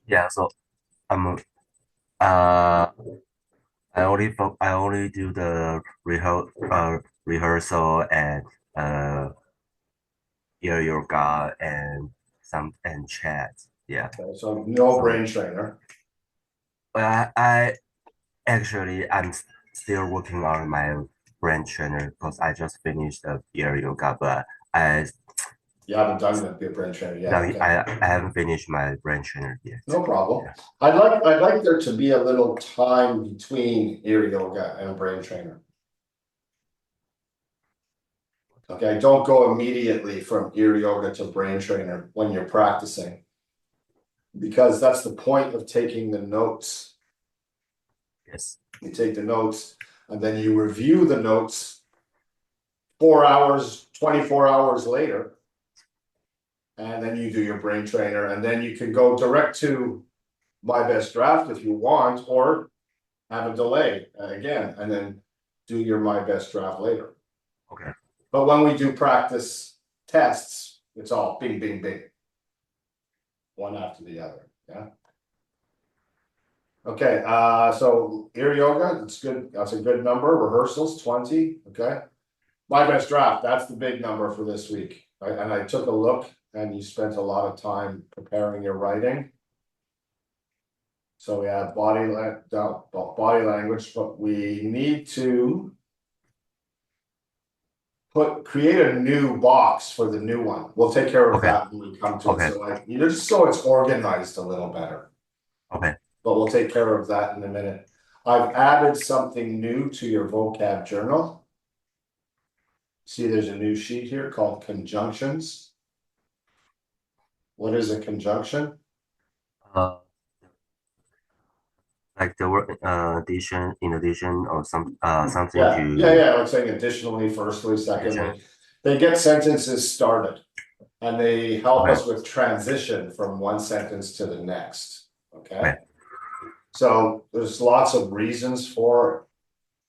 yeah. So I'm uh I only do the rehearsal and uh ear yoga and some and chat. Yeah. Okay, so no So brain trainer. I actually I'm still working on my brain trainer because I just finished the ear yoga, but I You haven't done the brain trainer no yet. Okay, I haven't finished my brain trainer yet. no problem. Yeah. I'd like there to be a little time between ear yoga and brain trainer. Okay, don't go immediately from ear yoga to brain trainer when you're practicing, because that's the point of taking the notes. Yes. You take the notes and then you review the notes 4 hours, 24 hours later. And then you do your brain trainer, and then you can go direct to my best draft if you want, or have a delay again, and then do your my best draft later. Okay. But when we do practice tests, it's all bing, bing, bing, one after the other. Yeah. Okay. So ear yoga, that's good. That's a good number. Rehearsals 20. Okay. My best draft. That's the big number for this week. Right? And I took a look, and you spent a lot of time preparing your writing. So we have body language, but we need to create a new box for the new one. We'll take care of Okay. that when we come to it. Okay. So just so it's organized a little better, Okay. but we'll take care of that in a minute. I've added something new to your vocab journal. See, there's a new sheet here called conjunctions. What is a conjunction? Uh, like the word addition, in addition, or something Yeah. Like saying additionally, firstly, addition. secondly. They get sentences started. And they help Okay. us with transition from one sentence to the next. Okay. Okay. So there's lots of reasons for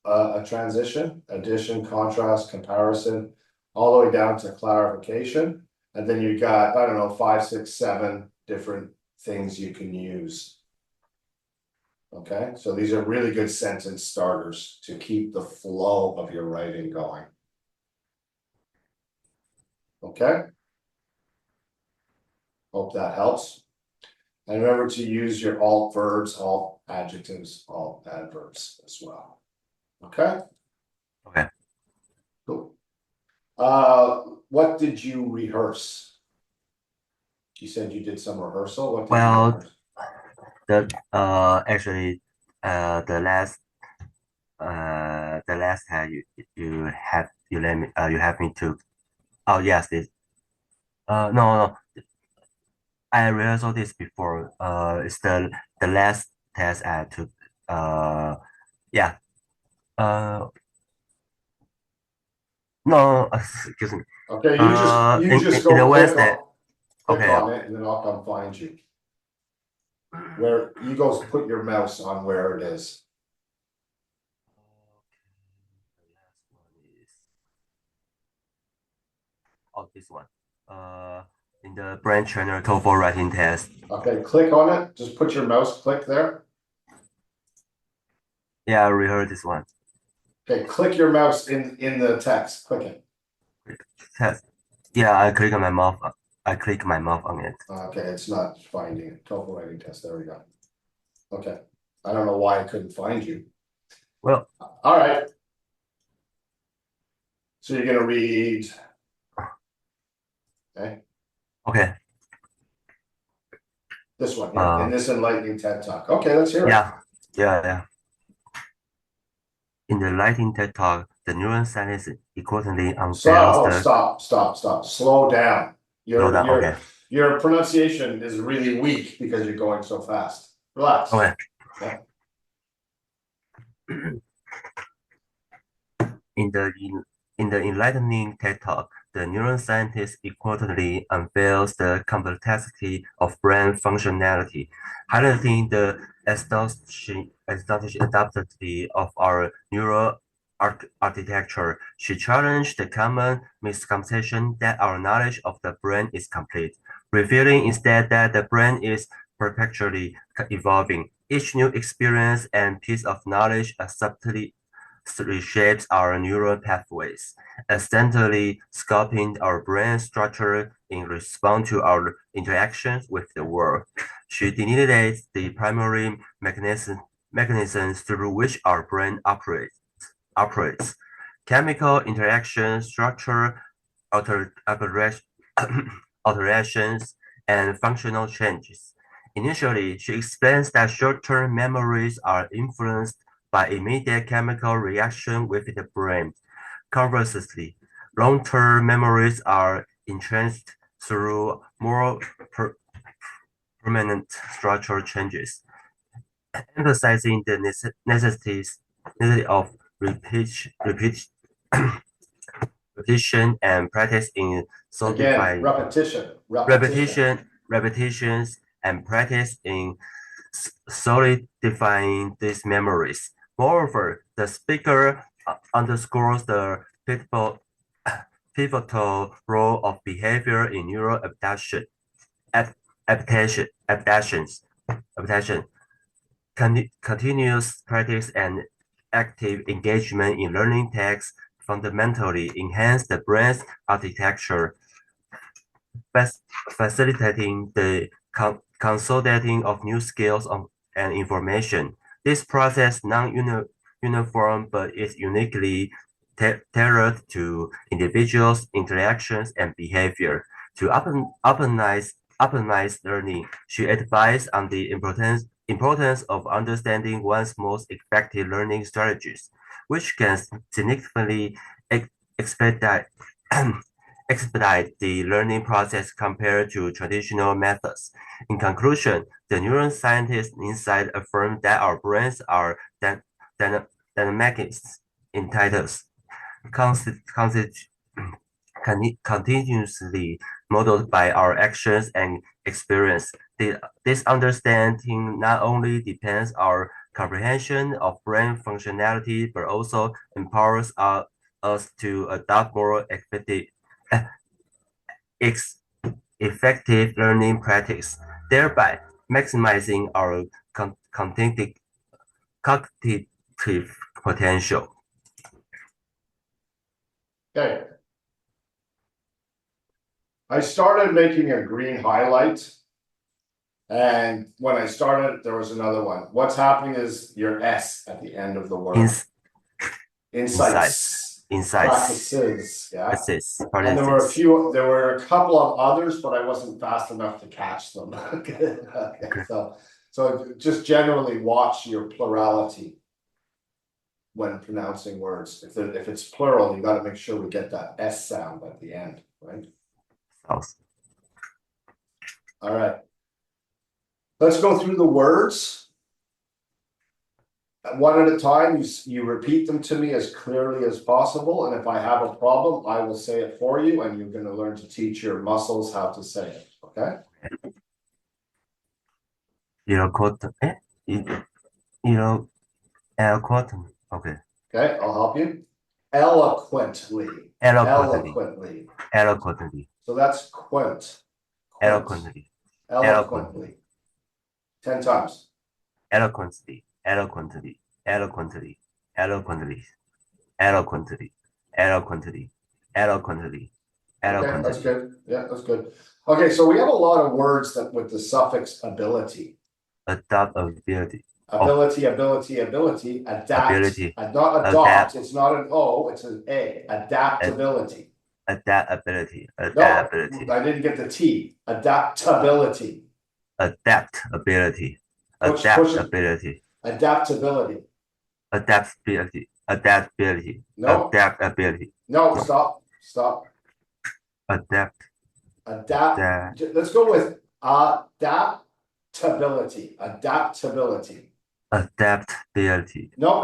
a transition: addition, contrast, comparison, all the way down to clarification. And then you got, I don't know, 5, 6, 7 different things you can use. Okay. So these are really good sentence starters to keep the flow of your writing going. Okay. Hope that helps. And remember to use your alt verbs, alt adjectives, alt adverbs as well. Okay, Okay. cool. What did you rehearse? You said you did some rehearsal. What did you Well, rehearse? the actually the last time you let me you have me to oh yes this no no I rehearsed this before it's the last test I took yeah uh no excuse me Okay, you just in go the Wednesday click okay on it, and then I'll come find you. Where you go, put your mouse on where it is. the last one is oh this one in the brain trainer TOEFL writing test. Okay, click on it. Just put your mouse click there. Yeah, I rehearsed this one. Okay, click your mouse in the text. Click it. Test. Yeah, I click my mouth on it. Okay, it's not finding it. TOEFL writing test. There we go. Okay. I don't know why I couldn't find you. Well, All right. So you're gonna read. Okay. okay. This one here in Uh, this enlightening TED Talk. Okay, let's hear it. yeah, yeah. In the Lightning TED Talk, the neuroscientist equally So unveils the stop. Slow down. slow Your down. your Okay, your pronunciation is really weak because you're going so fast. Relax. okay. Yeah. In the in the enlightening TED Talk, the neuroscientist equally unveils the complexity of brain functionality, highlighting the astonishing adaptability of our neural architecture, she challenged the common misconception that our knowledge of the brain is complete, revealing instead that the brain is perpetually evolving. Each new experience and piece of knowledge subtly reshapes our neural pathways, accidentally sculpting our brain structure in response to our interactions with the world. She delineates the primary mechanisms through which our brain operates. Chemical interaction, structure alterations, and functional changes. Initially, she explains that short-term memories are influenced by immediate chemical reaction within the brain. Conversely, long-term memories are entrenched through more permanent structural changes, emphasizing the necessity of repetition and practice in Again, solidifying repetitions and practice in solidifying these memories. Moreover, the speaker underscores the pivotal role of behavior in neural adaptation, continuous practice and active engagement in learning tasks fundamentally enhance the brain's architecture, facilitating the consolidating of new skills and information. This process non-uniform but is uniquely tailored to individuals' interactions and behavior. To optimize learning, she advised on the importance of understanding one's most effective learning strategies, which can significantly expedite expedite the learning process compared to traditional methods. In conclusion, the neuroscientist insight affirmed that our brains are dynamic entities, continuously modeled by our actions and experience. This understanding not only depends our comprehension of brain functionality, but also empowers us to adopt more effective learning practice, thereby maximizing our cognitive potential. Okay. I started making a green highlight. And when I started, there was another one. What's happening is your S at the end of the word. Insights. Practices. Yeah. And there were a couple of others, but I wasn't fast enough to catch them. Okay. So just generally watch your plurality when pronouncing words. If it's plural, you got to make sure we get that S sound at the end, right? Awesome. All right. Let's go through the words. One at a time, you repeat them to me as clearly as possible. And if I have a problem, I will say it for you, and you're going to learn to teach your muscles how to say it. Okay? Eloquently. Okay. Okay, I'll help you. Eloquently. So that's quint. Eloquently. 10 times. Eloquently. Okay, that's good. Yeah, that's good. Okay, so we have a lot of words that with the suffix ability. Adaptability. Ability. Adapt. Not adopt. It's not an O, it's an A. Adaptability. Adaptability. No, I didn't get the T. Adaptability. Adaptability. Adaptability. No. Adaptability. No, stop. Adapt. Let's go with adaptability. Adaptability. No.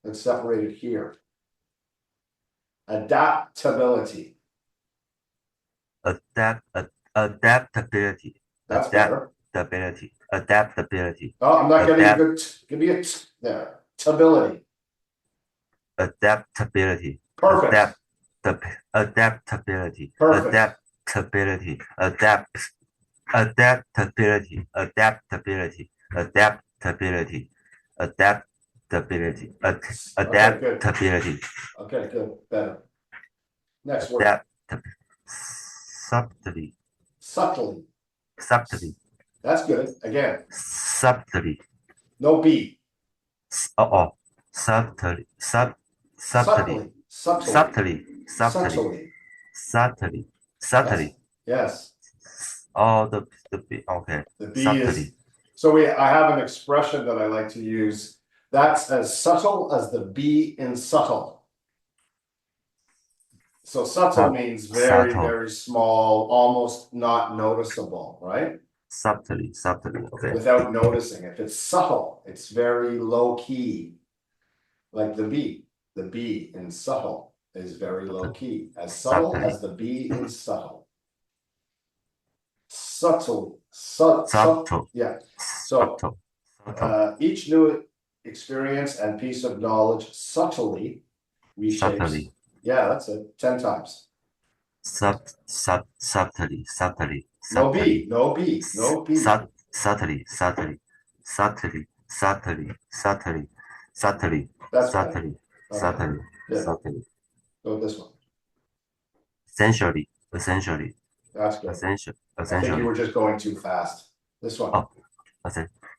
Let's separate it here. Adaptability. Adaptability. That's better. Adaptability. Oh, I'm not getting a good. Give me a there. Adaptability. Adaptability. Perfect. Adaptability. Perfect. Adaptability. Adaptability. Adaptability. Adaptability. Adaptability. Okay, good. Adaptability. Okay, good. Better. Next word. Adapt. Subtly. Subtly. Subtly. That's good. Again, Subtly. no B. Oh. Subtly. Subtly. Subtly. Subtly. Subtly. Subtly. Subtly. Subtly. Yes. Subtly. Yes. Oh, the B. Okay. The B Subtly. is, so I have an expression that I like to use. That's as subtle as the B in subtle. So subtle means very, Subtle. very small, almost not noticeable, right? Subtly. Subtly. Okay. Without noticing. If it's subtle, it's very low key. Like the B. The B in subtle is very low key. As subtle Subtly. as the B in subtle. Subtle. Subtle. Yeah. So Subtle. each new experience and piece of knowledge subtly reshapes. Subtly. Yeah, that's it. 10 times. Subtly. No B. No B. No B. Subtly. That's better. Subtly. Go with this one. Essentially. That's good. I think you were just going too fast. This one. Oh,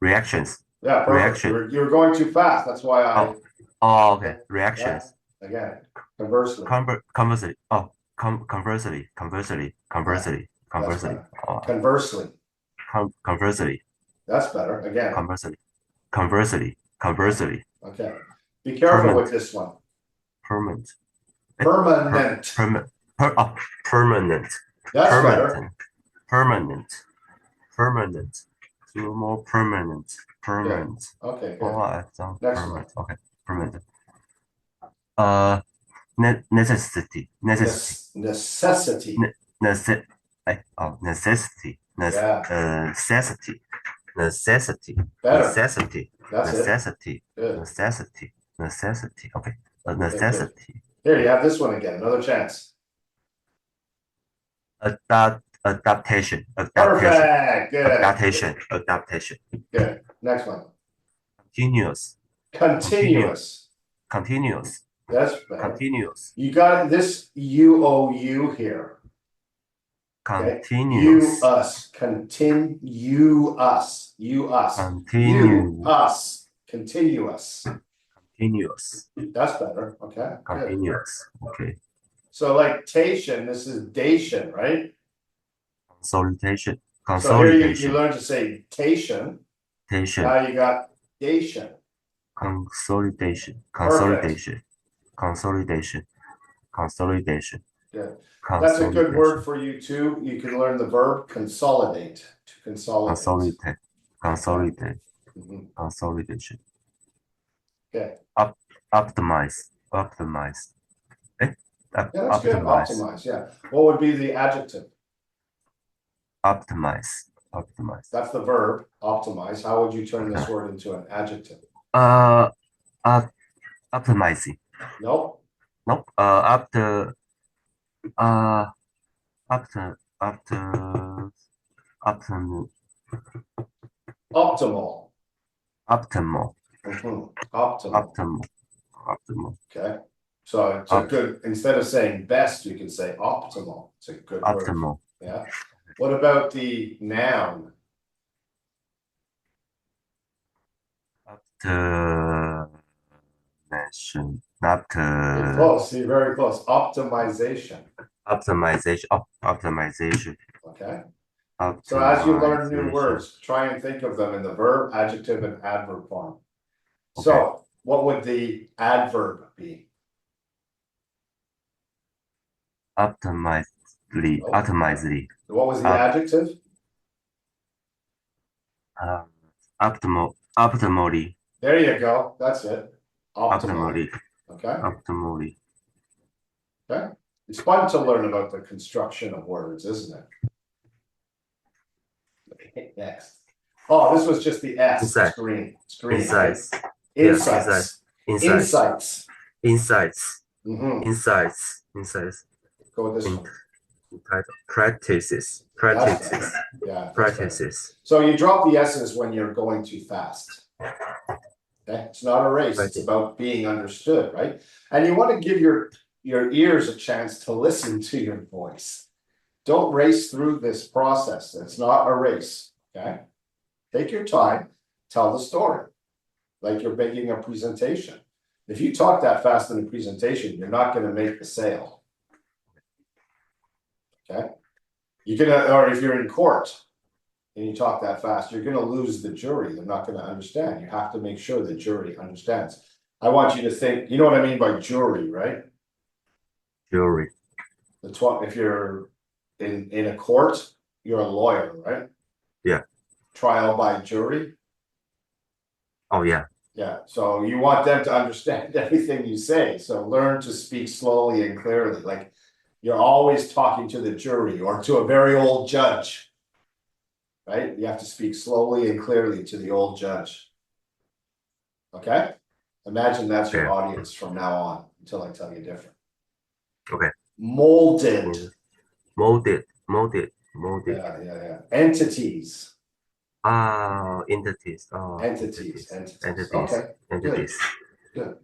reactions. Yeah, perfect. Reaction. You were going too fast. That's why I. Oh, okay. Reactions. Again, conversely. Conversely. Oh, conversely. Conversely. Oh, conversely. That's better. Again. Conversely. Okay. Be careful with this one. Permanent. Permanent. Permanent. That's better. Permanent. More permanent. Okay, good. Oh, I thought Next permanent. one. Okay, permanent. Necessity. Necessity. Necessity. Better. That's Necessity. it. Good. Necessity. Okay. Necessity. Here, you have this one again. Another chance. Adaptation. Perfect. Good. Adaptation. Good. Next one. Continuous. That's better. Continuous. You got this UOU here. Okay? Continuous. Continuous. That's better. Okay. Continuous. Okay. So like tation, this is dation, right? Consolidation. So here you learn to say tation. Now you got dation. Consolidation. Good. That's a good word for you too. You can learn the verb consolidate. To consolidate. Consolidation. Okay. Optimize. Yeah, that's good. Optimize. Yeah. What would be the adjective? Optimize. That's the verb. Optimize. How would you turn this word into an adjective? Optimizing. Nope. Optimal. Optimal. Okay. So it's a good, instead of saying best, you can say optimal. It's a good word. Yeah. What about the noun? Optimization. You're close. You're very close. Optimization. Optimization. Okay. So as you learn new words, try and think of them in the verb, adjective, and adverb form. Okay. So what would the adverb be? Optimizely. What was the adjective? Optimally. There you go. That's it. Optimally. Okay. Optimally. Okay. It's fun to learn about the construction of words, isn't it? Next. Oh, this was just the S screen. Right? Yeah, insight, Insights. insights, Insights. insights, Hmm. insights, Go with this in, one. entitled practices, That's better. practices, Yeah, that's better. practices, So you drop the S's when you're going too fast. Okay, it's not a race, it's practice. about being understood, right? And you want to give your ears a chance to listen to your voice. Don't race through this process. It's not a race. Okay. Take your time, tell the story like you're making a presentation. If you talk that fast in a presentation, you're not going to make the sale. Okay. You're gonna, or if you're in court and you talk that fast, you're gonna lose the jury. They're not gonna understand. You have to make sure the jury understands. I want you to think, you know what I mean by jury, right? Jury. If you're in a court, you're a lawyer, right? Yeah. Trial by jury. Oh, yeah. Yeah, so you want them to understand everything you say. So learn to speak slowly and clearly. Like you're always talking to the jury or to a very old judge. Right? You have to speak slowly and clearly to the old judge. Okay? Imagine that's your Okay. audience from now on until I tell you different. Okay. Molded. Molded, molded, molded. Yeah. Entities. Entities. Entities. Okay, good. Entities. Good.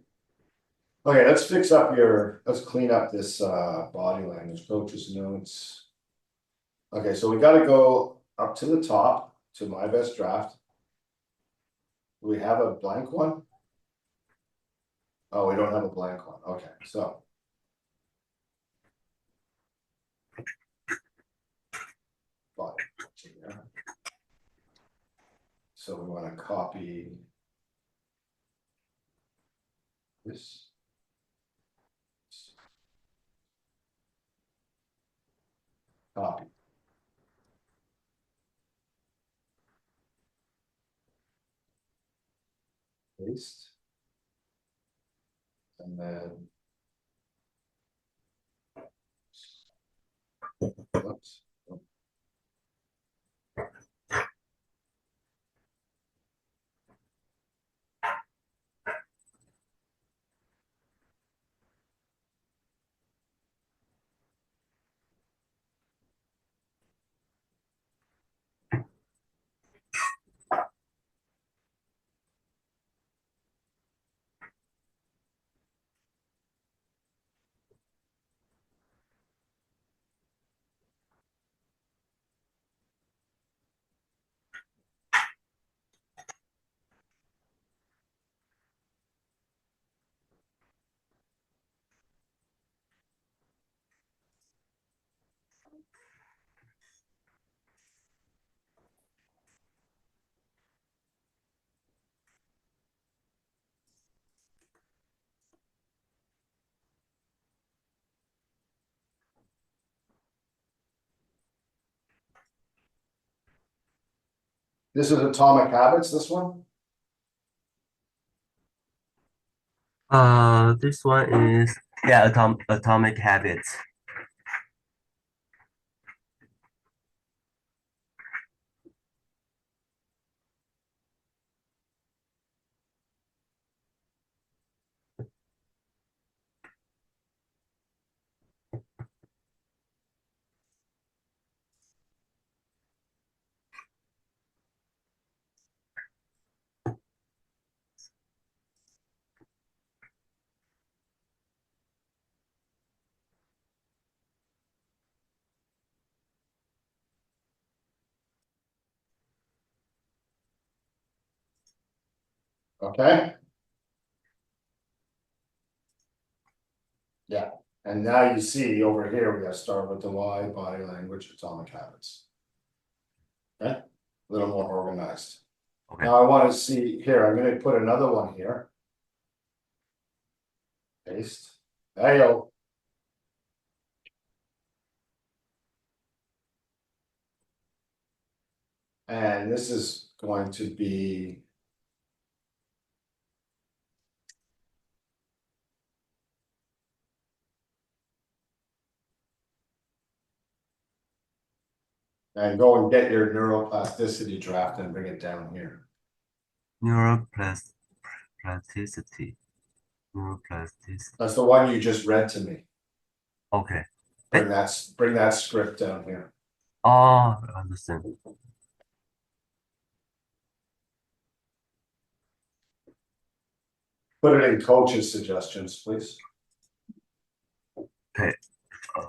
Okay, let's clean up this body language, coach's notes. Okay, so we got to go up to the top to my best draft. Do we have a blank one? Oh, we don't have a blank one. Okay, so body. So we want to copy this. Copy. Paste. And then. Oops. This is Atomic Habits, this one? This one is, yeah, Atomic Habits. Okay. Yeah, and now you see over here, we gotta start with the Y, body language, Atomic Habits. Okay, a little more organized. Okay. Now I want to see here, I'm gonna put another one here. Paste. There you go. And this is going to be. And go and get your neuroplasticity draft and bring it down here. Neuroplasticity. neuroplasticity. Neuroplasticity. That's the one you just read to me. Okay. Bring that script down here. Oh, I understand. Put it in coach's suggestions, please. Okay. Uh,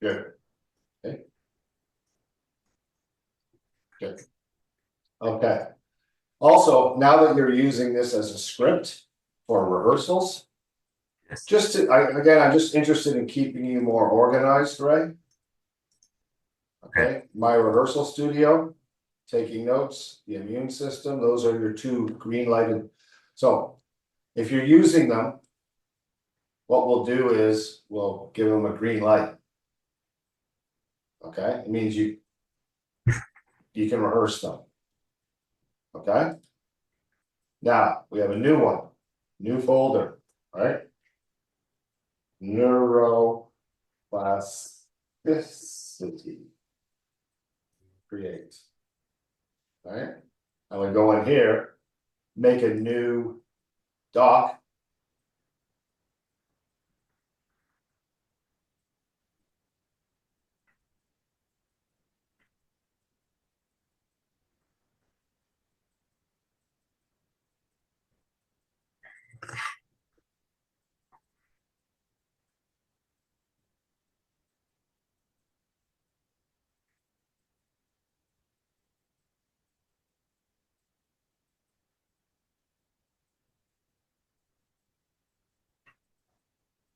Good. Okay. Good. Okay. Also, now that you're using this as a script for rehearsals, yes. I'm just interested in keeping you more organized, right? Okay, my rehearsal studio, taking notes, the immune system, those are your two green lighted. So if you're using them, what we'll do is we'll give them a green light. Okay, it means you can rehearse them. Okay. Now we have a new one, new folder, right? Neuroplasticity. Create. Right? And we go in here, make a new doc.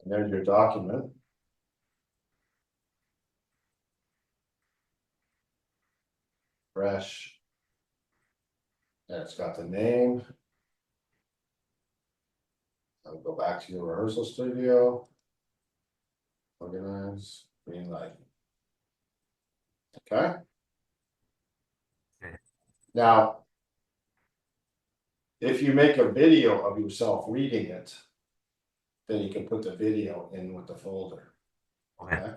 And there's your document. Fresh. And it's got the name. I'll go back to your rehearsal studio. Organize, green light. Okay. Okay. Now, if you make a video of yourself reading it, then you can put the video in with the folder. Okay. Okay.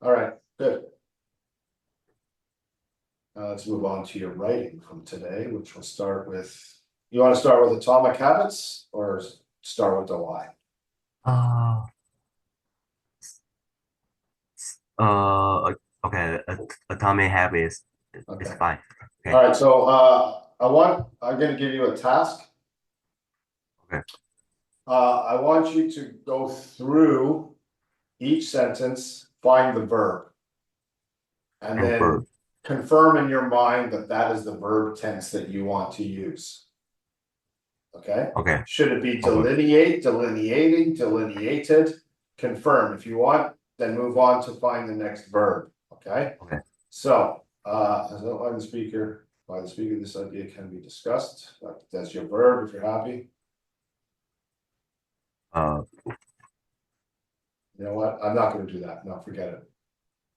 All right, good. Let's move on to your writing from today, which will start with, you want to start with Atomic Habits or start with the why? Uh, okay. Atomic habits is Okay. fine. Okay. All right, so I'm gonna give you a task. Okay. I want you to go through each sentence, find the verb. And then Verb. confirm in your mind that that is the verb tense that you want to use. Okay? Okay. Should it be delineate, delineating, delineated? Confirm. If you want, then move on to find the next verb. Okay? Okay. So, as outlined the speaker, by the speaker, this idea can be discussed. That's your verb if you're happy. You know what? I'm not gonna do that. No, forget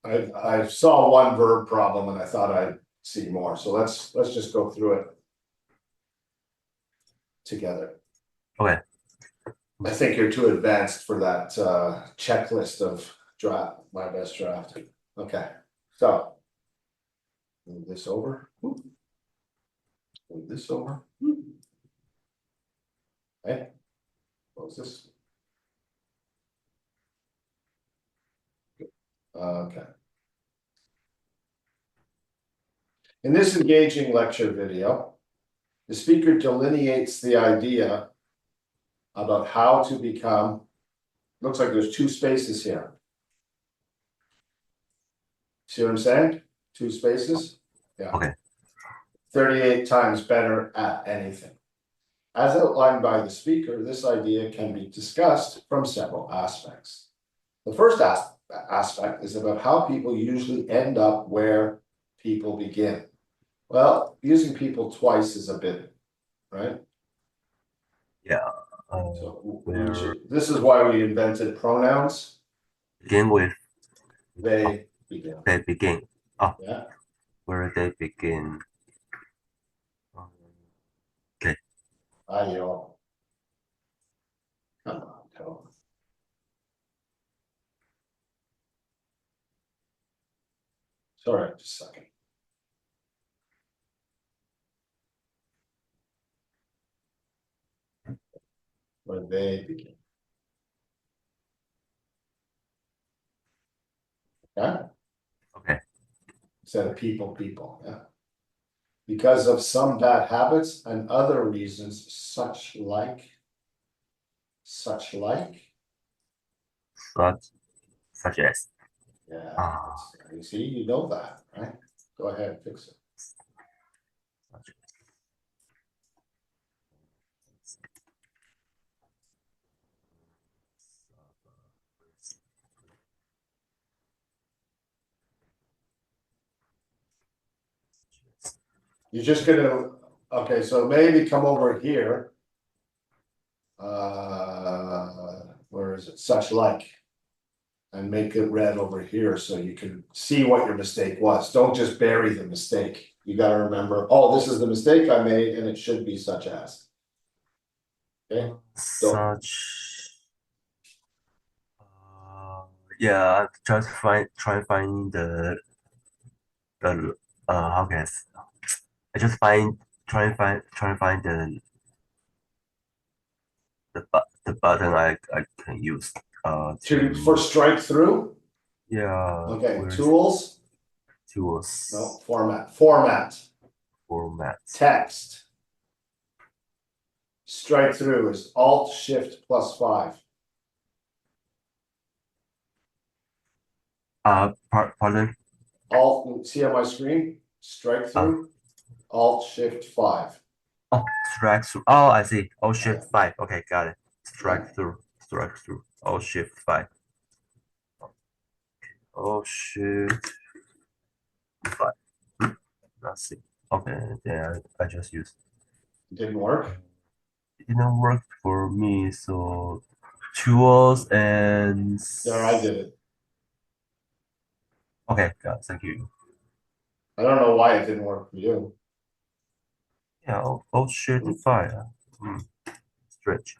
it. I saw one verb problem and I thought I'd see more. So let's just go through it together. Okay. I think you're too advanced for that checklist of draft, my best draft. Okay, so move this over. Move this over. Okay, close this. Okay. In this engaging lecture video, the speaker delineates the idea about how to become, looks like there's two spaces here. See what I'm saying? Two spaces? Yeah. Okay. 38 times better at anything. As outlined by the speaker, this idea can be discussed from several aspects. The first aspect is about how people usually end up where people begin. Well, using people twice is a bit, right? Yeah. So where this is why we invented pronouns. begin with They begin. they begin. Oh, Yeah. where they begin. Okay. Ayo. Come on, Tone. Sorry, just a second. Where they begin. Yeah. Okay. Instead of people, yeah. Because of some bad habits and other reasons, such like. Such as. Yeah, Ah. you see, you know that, right? Go ahead, fix it. Such You're just gonna, okay, so maybe come over here. Where is it? Such like. And make it red over here so you can see what your mistake was. Don't just bury the mistake. You gotta remember, oh, this is the mistake I made and it should be such as. Okay, such. Yeah, try to find the how can I just try and find the button I can use for to strike through, yeah okay, where's tools, no, tools format, format text. Strike through is Alt Shift +5. pardon Alt, see on my screen, strike through, Alt Shift 5. oh strike through oh I see oh shift Yeah. 5 okay got it Yeah. strike through oh shift 5 oh shift 5 let's see okay yeah I just used Didn't work. it didn't work for me so tools and There, I did it. okay got thank you I don't know why it didn't work for you. yeah oh shift 5 strange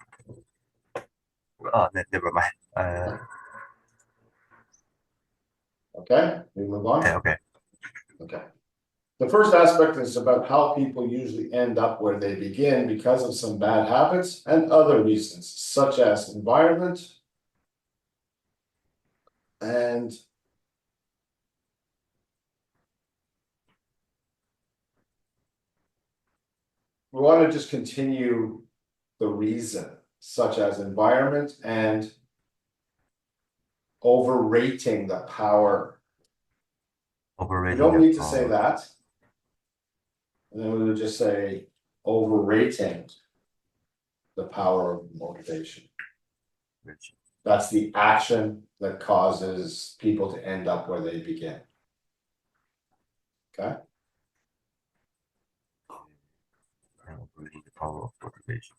oh never mind Okay, we move on. okay Okay. The first aspect is about how people usually end up where they begin because of some bad habits and other reasons, such as environment and we want to just continue the reason, such as environment and overrating the power. We overrating don't the need to say power that. And then we would just say overrating the power of motivation. which That's the action that causes people to end up where they begin. Okay. overrating the power of motivation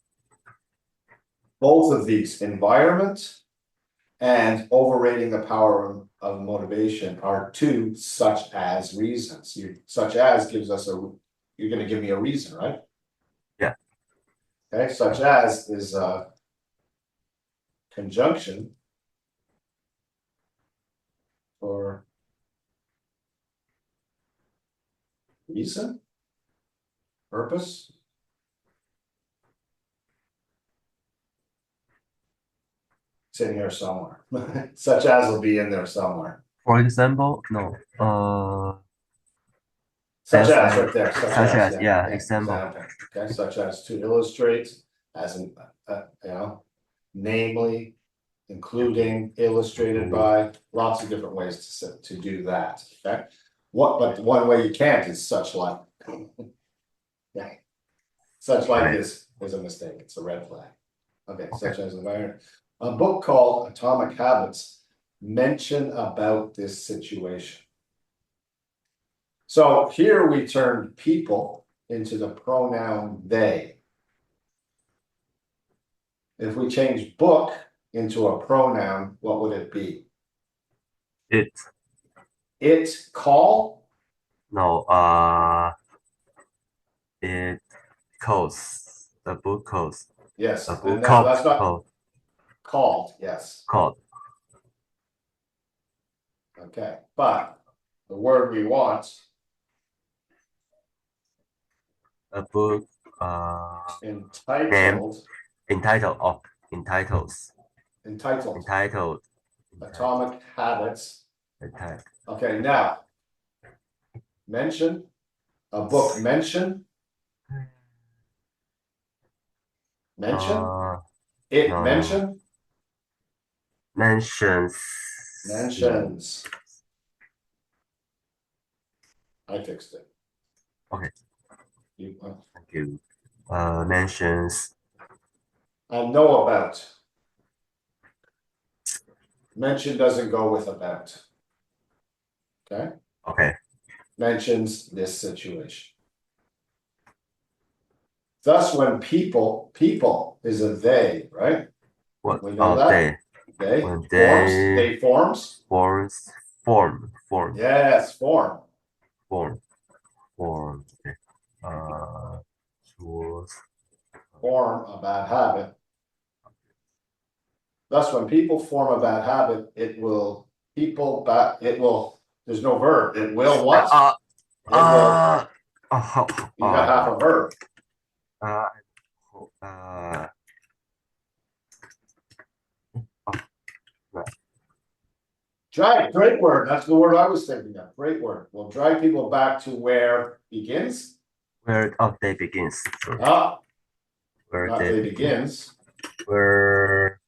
Both of these, environment and overrating the power of motivation, are two such as reasons. Such as gives us you're gonna give me a reason, right? yeah Okay, such as is a conjunction for reason, purpose. It's in here somewhere. Such as will be in there somewhere. for example no Such as right there, such as yeah example example, okay, such as to illustrate, as in, namely, including, illustrated by, lots of different ways to do that, okay? But one way you can't is such like. Okay. Such like right is a mistake, it's a red flag. Okay, such as environment. A book called Atomic Habits mention about this situation. So here we turned people into the pronoun they. If we change book into a pronoun, what would it be? It. It call? No. It calls. The book calls. Yes, The and book now that's not called. called, yes. Called. Okay, but the word we want, A book. entitled, Entitled. Oh, entitles. entitled, Entitled. Atomic Habits. Entitled. Okay, now, mention, a book mention, it No. mention, Mentions. mentions. I fixed it. Okay. You, Thank you. Mentions. I know about. Mention doesn't go with about. Okay, Okay. mentions this situation. Thus, when people is a they, right? What We know are that. they? They When forms, they they forms. form. Yes, form. Okay. Tools. Form a bad habit. Thus, when people form a bad habit, it will there's no verb. It will what? It will, you got half a verb. Uh, Drag, great word. That's the word I was thinking of. Great word. We'll drag people back to where begins. where they begins. Sorry. Where Not they begins. Where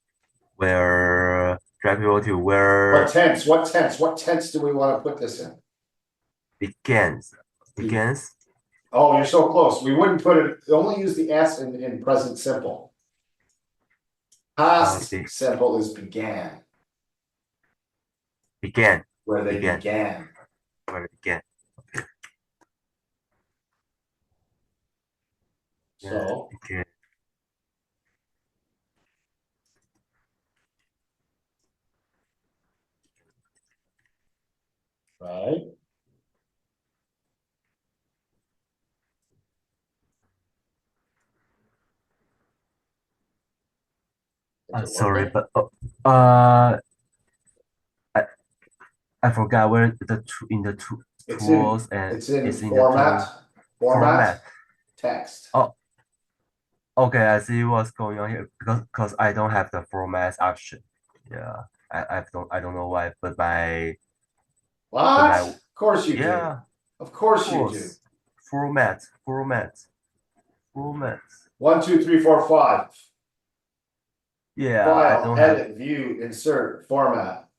drag people to where What tense? What tense? What tense do we want to put this in? begins. Begins. Oh, you're so close. We wouldn't put it, only use the S in present simple. Past simple is began. Began. Where they began. Where it began. Okay. So. Okay. Right. Sorry, but I forgot where in the tools and it's in it's in format. the format. Text. Oh, okay. I see what's going on here because I don't have the format option. Yeah, I don't know why, but What? Of course you do. Of course you do. Format. 1, 2, 3, 4, 5. Yeah, File, I don't edit, view, insert, format.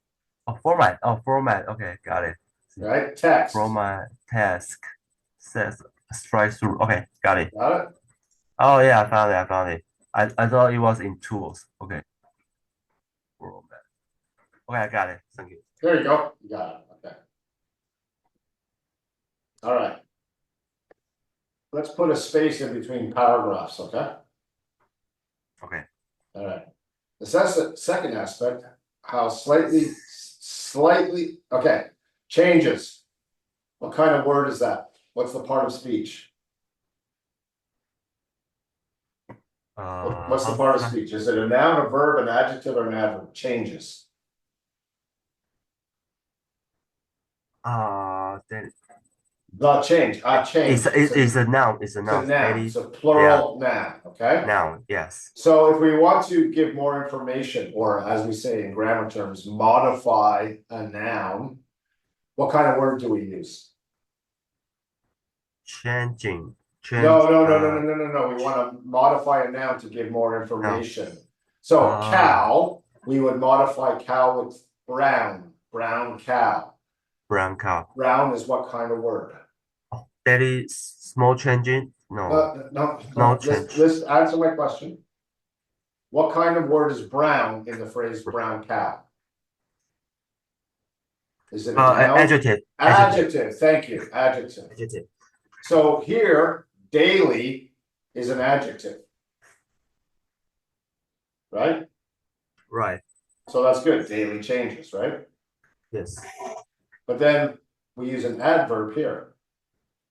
Format. Format. Okay, got it. Right? Text. Format, task, says, strike through. Okay, got it. Got it? Oh yeah, I found it. I thought it was in tools. Okay. Format. Okay, I got it. Thank you. There you go. You got it. Okay. All right. Let's put a space in between paragraphs, okay? Okay. All right. The second aspect, how slightly, okay, changes. What kind of word is that? What's the part of speech? What's the part of speech? Is it a noun, a verb, an adjective, or an adverb? Changes. Then Not change. Change. It's a noun. It's a noun. It's a plural noun. Okay. Noun. Yes. So if we want to give more information, or as we say in grammar terms, modify a noun, what kind of word do we use? Changing. No. We want to modify a noun to give more information. No. So cow, we would modify cow with brown. Brown cow. Brown cow. Brown is what kind of word? That is small changing. No change. Let's answer my question. What kind of word is brown in the phrase brown cow? Is it a noun? Adjective. Adjective. Thank you. Adjective. So here, daily is an adjective. right? Right. So that's good, daily changes, right? Yes. But then we use an adverb here.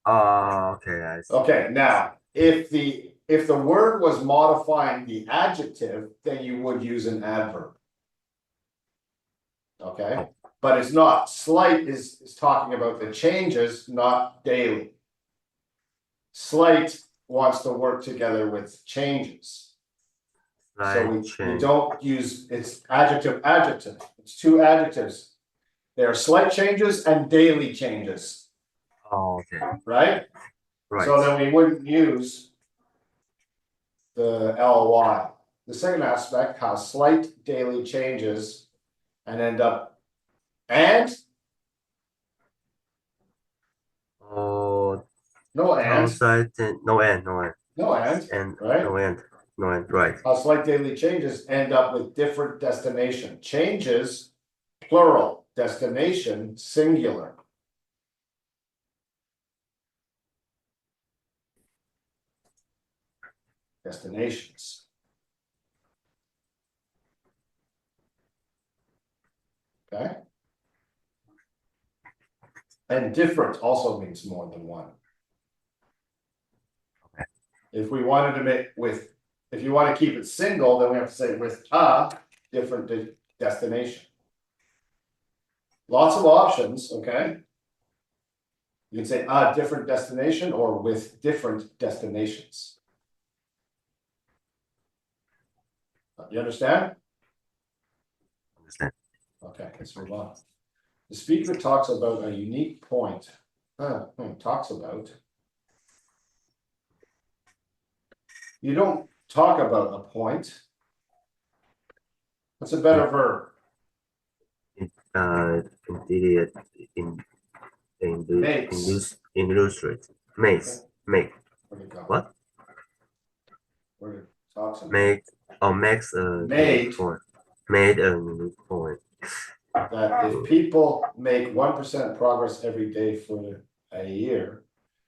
Okay, I see. Okay, now, if the word was modifying the adjective, then you would use an adverb. Okay, but it's not. Slight is talking about the changes, not daily. Slight wants to work together with changes. So we Change. don't use, it's adjective, adjective. It's two adjectives. There are slight changes and daily changes, Okay. right? Right. So then we wouldn't use the ly. The second aspect has slight daily changes and end up and Oh, no and outside no end, no end, no and right? no end, no end. Right. How slight daily changes end up with different destination. Changes, plural. Destination, singular. Destinations. Okay. And different also means more than one. Okay. If we wanted to make with, if you want to keep it single, then we have to say with a different destination. Lots of options, okay? You can say a different destination or with different destinations. You understand? Understand. Okay, let's move on. The speaker talks about a unique point. Talks about. You don't talk about a point. What's a better verb? Immediate illustrate. Make. Where'd it go? What? Where did it talks about? Make or makes a Made. point. Made a unique point. That if people make 1% progress every day for a year,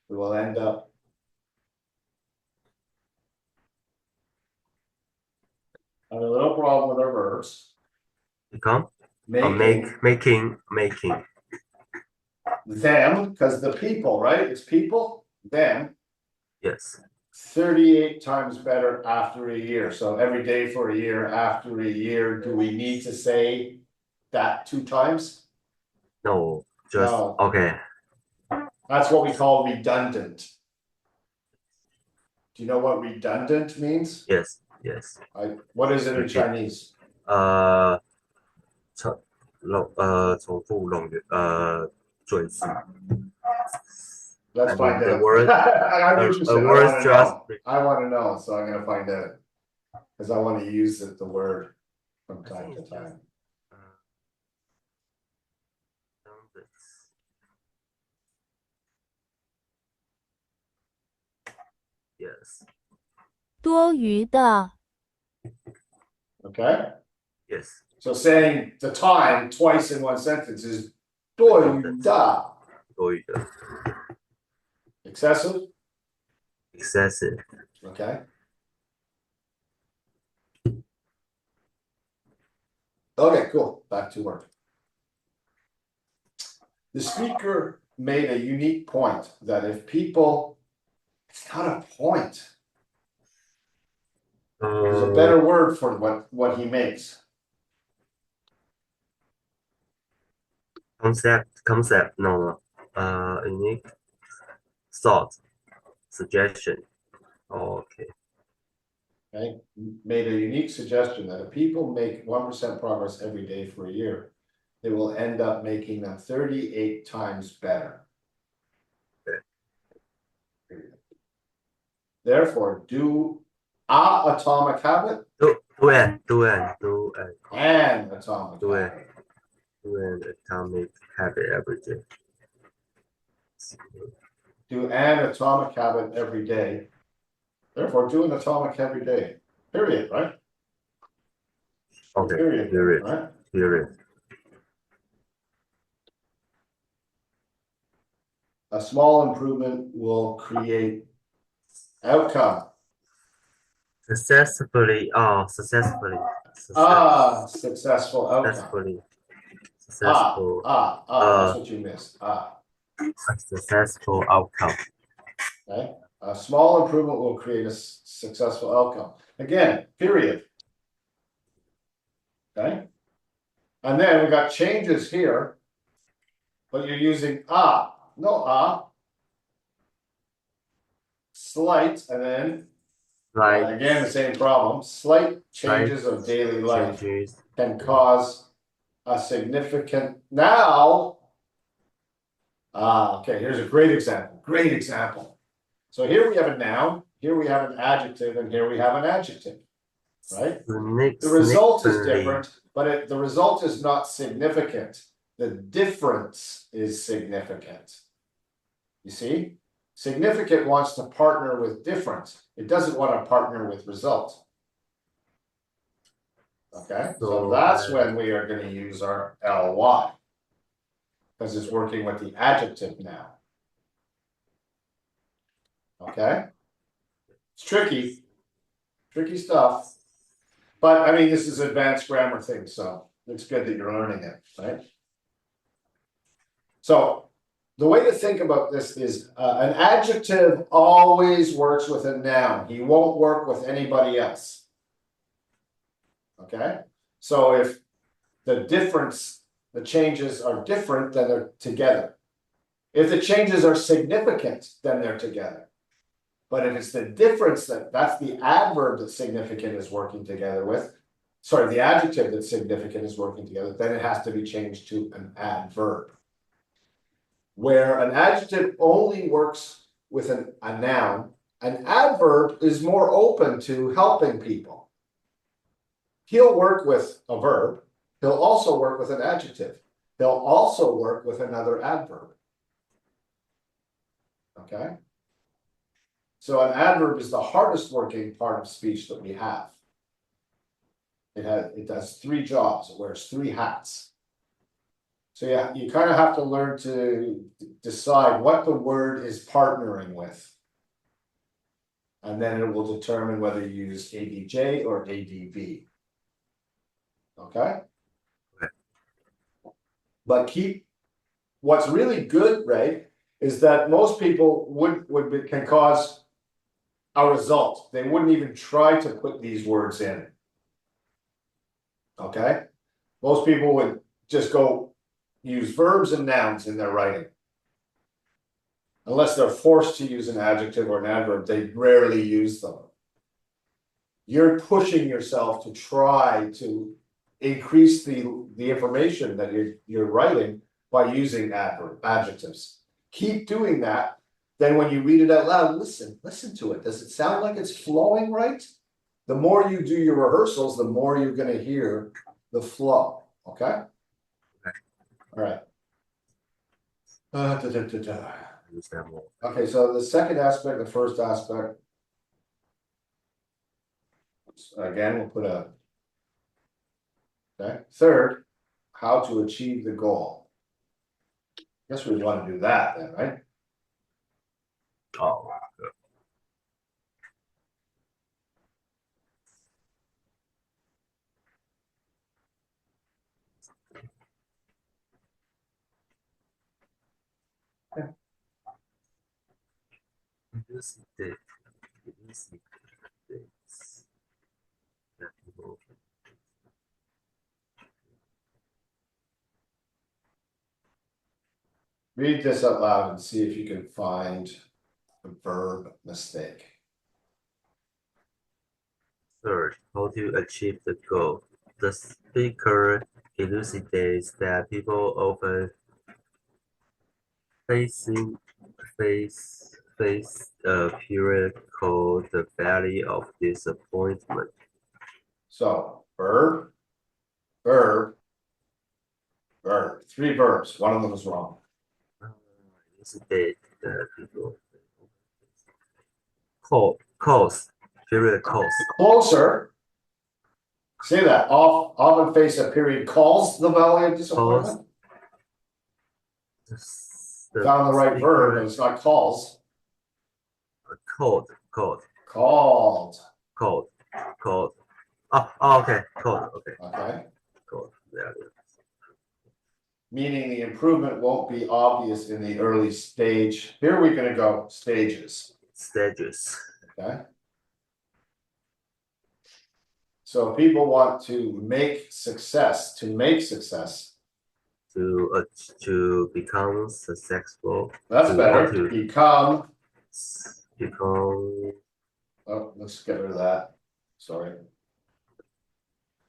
we will end up having a little problem with our verbs. Become or Making making. them, because the people, right? It's people, them, Yes. 38 times better after a year. So every day for a year, after a year, do we need to say that 2 times? No. Just No. okay. That's what we call redundant. Do you know what redundant means? Yes. Yes. What is it in Repeat. Chinese? 重复赘字。 Let's find the out. word- I'm interested. word I want to know, so I'm gonna find out. Because I want to use the word from time to time. Yes. 多余的 Okay? Yes. So saying the time twice in one sentence is 多余的. 多余的 Excessive? excessive. Okay. Okay, cool. Back to work. The speaker made a unique point that if people, it's not a point. There's a better word for what he makes. Concept, no. Unique thought, suggestion. Okay. Okay, made a unique suggestion that if people make 1% progress every day for a year, they will end up making them 38 times better. Okay. Therefore, do a atomic habit Do an atomic Do habit. Do an atomic habit every day. Do an atomic habit every day. Therefore, do an atomic every day. Period, right? Okay. Period. Right? Period. A small improvement will create outcome. Successfully. Oh, successfully. Successful outcome. Successfully. Successful. That's what you missed. A successful outcome. Okay. A small improvement will create a successful outcome. Again, period. Okay. And then we got changes here, but you're using no slight, and then Like again the same problem. Slight changes of daily life changes. can cause a significant now. Okay, here's a great example. Great example. So here we have a noun, here we have an adjective, and here we have an adjective. Right? The result is different, but the result is not significant. The difference is significant. You see? Significant wants to partner with different. It doesn't want to partner with result. Okay, so that's when we are going to use our ly. Because it's working with the adjective now. Okay? It's tricky. Tricky stuff. But I mean, this is advanced grammar thing, so it's good that you're learning it, right? So the way to think about this is an adjective always works with a noun. He won't work with anybody else. Okay? So if the changes are different, then they're together. If the changes are significant, then they're together. But if it's the difference that's the adverb that significant is working together with, sorry, the adjective that significant is working together, then it has to be changed to an adverb. Where an adjective only works with a noun, an adverb is more open to helping people. He'll work with a verb. He'll also work with an adjective. He'll also work with another adverb. Okay? So an adverb is the hardest working part of speech that we have. It does 3 jobs. It wears 3 hats. So yeah, you kind of have to learn to decide what the word is partnering with. And then it will determine whether you use ADJ or ADV. Okay? But what's really good, right, is that most people can cause a result. They wouldn't even try to put these words in. Okay? Most people would just go use verbs and nouns in their writing. Unless they're forced to use an adjective or an adverb, they rarely use them. You're pushing yourself to try to increase the information that you're writing by using adjectives. Keep doing that. Then when you read it out loud, listen to it. Does it sound like it's flowing right? The more you do your rehearsals, the more you're going to hear the flow. Okay? All right. Okay, so the second aspect, the first aspect. Again, we'll put a. Okay. Third, how to achieve the goal. I guess we want to do that then, right? Oh. Read this out loud and see if you can find the verb mistake. Third, how to achieve the goal. The speaker elucidates that people often face a period called the Valley of Disappointment. So verb. 3 verbs. One of them is wrong. Elucidate that people cause period cause. Closer. Say that. Often face a period calls the Valley of Disappointment. Found the right verb, but it's not calls. Called. Called. Code. Oh, okay. Code. Okay. okay? Code. Yeah. Meaning the improvement won't be obvious in the early stage. Here we're gonna go stages, Stages. okay? So people want to make success, To become successful. that's to better, want to become, become. oh, let's get rid of that, sorry.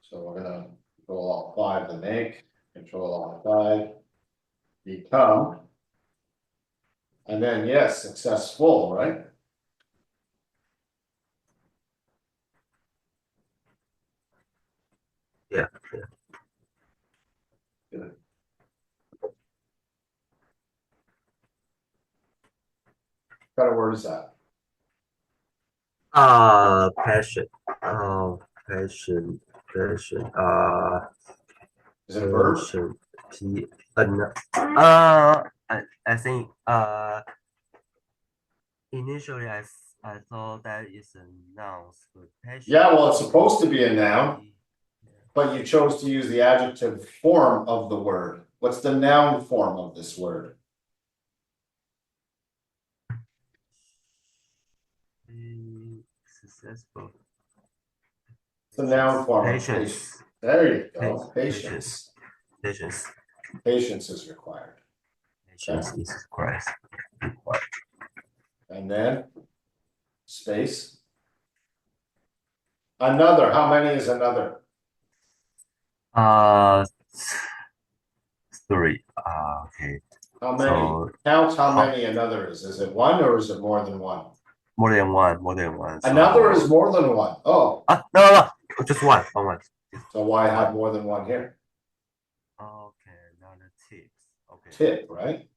So we're gonna control alt 5 to make, control alt 5, become. And then, yes, successful, right? Yeah. Good. What kind of word is that? Passion. Oh, passion. Passion. Is it a verb? Passion. I think initially I thought that is a noun, but passion. Yeah, well, it's supposed to be a noun, but you chose to use the adjective form of the word. What's the noun form of this word? Successful. It's the noun form of Patience. patience. There you go, patience. Patience. Patience is required. Patience is required. And then space. Another, how many is another? Three. Okay. How many? So Count how many another is. Is it one or is it more than one? more than one. More than one. So, Another is more than one. Oh, no, just one. One. so why have more than one here? Okay, now the tips. Okay. Tip, right?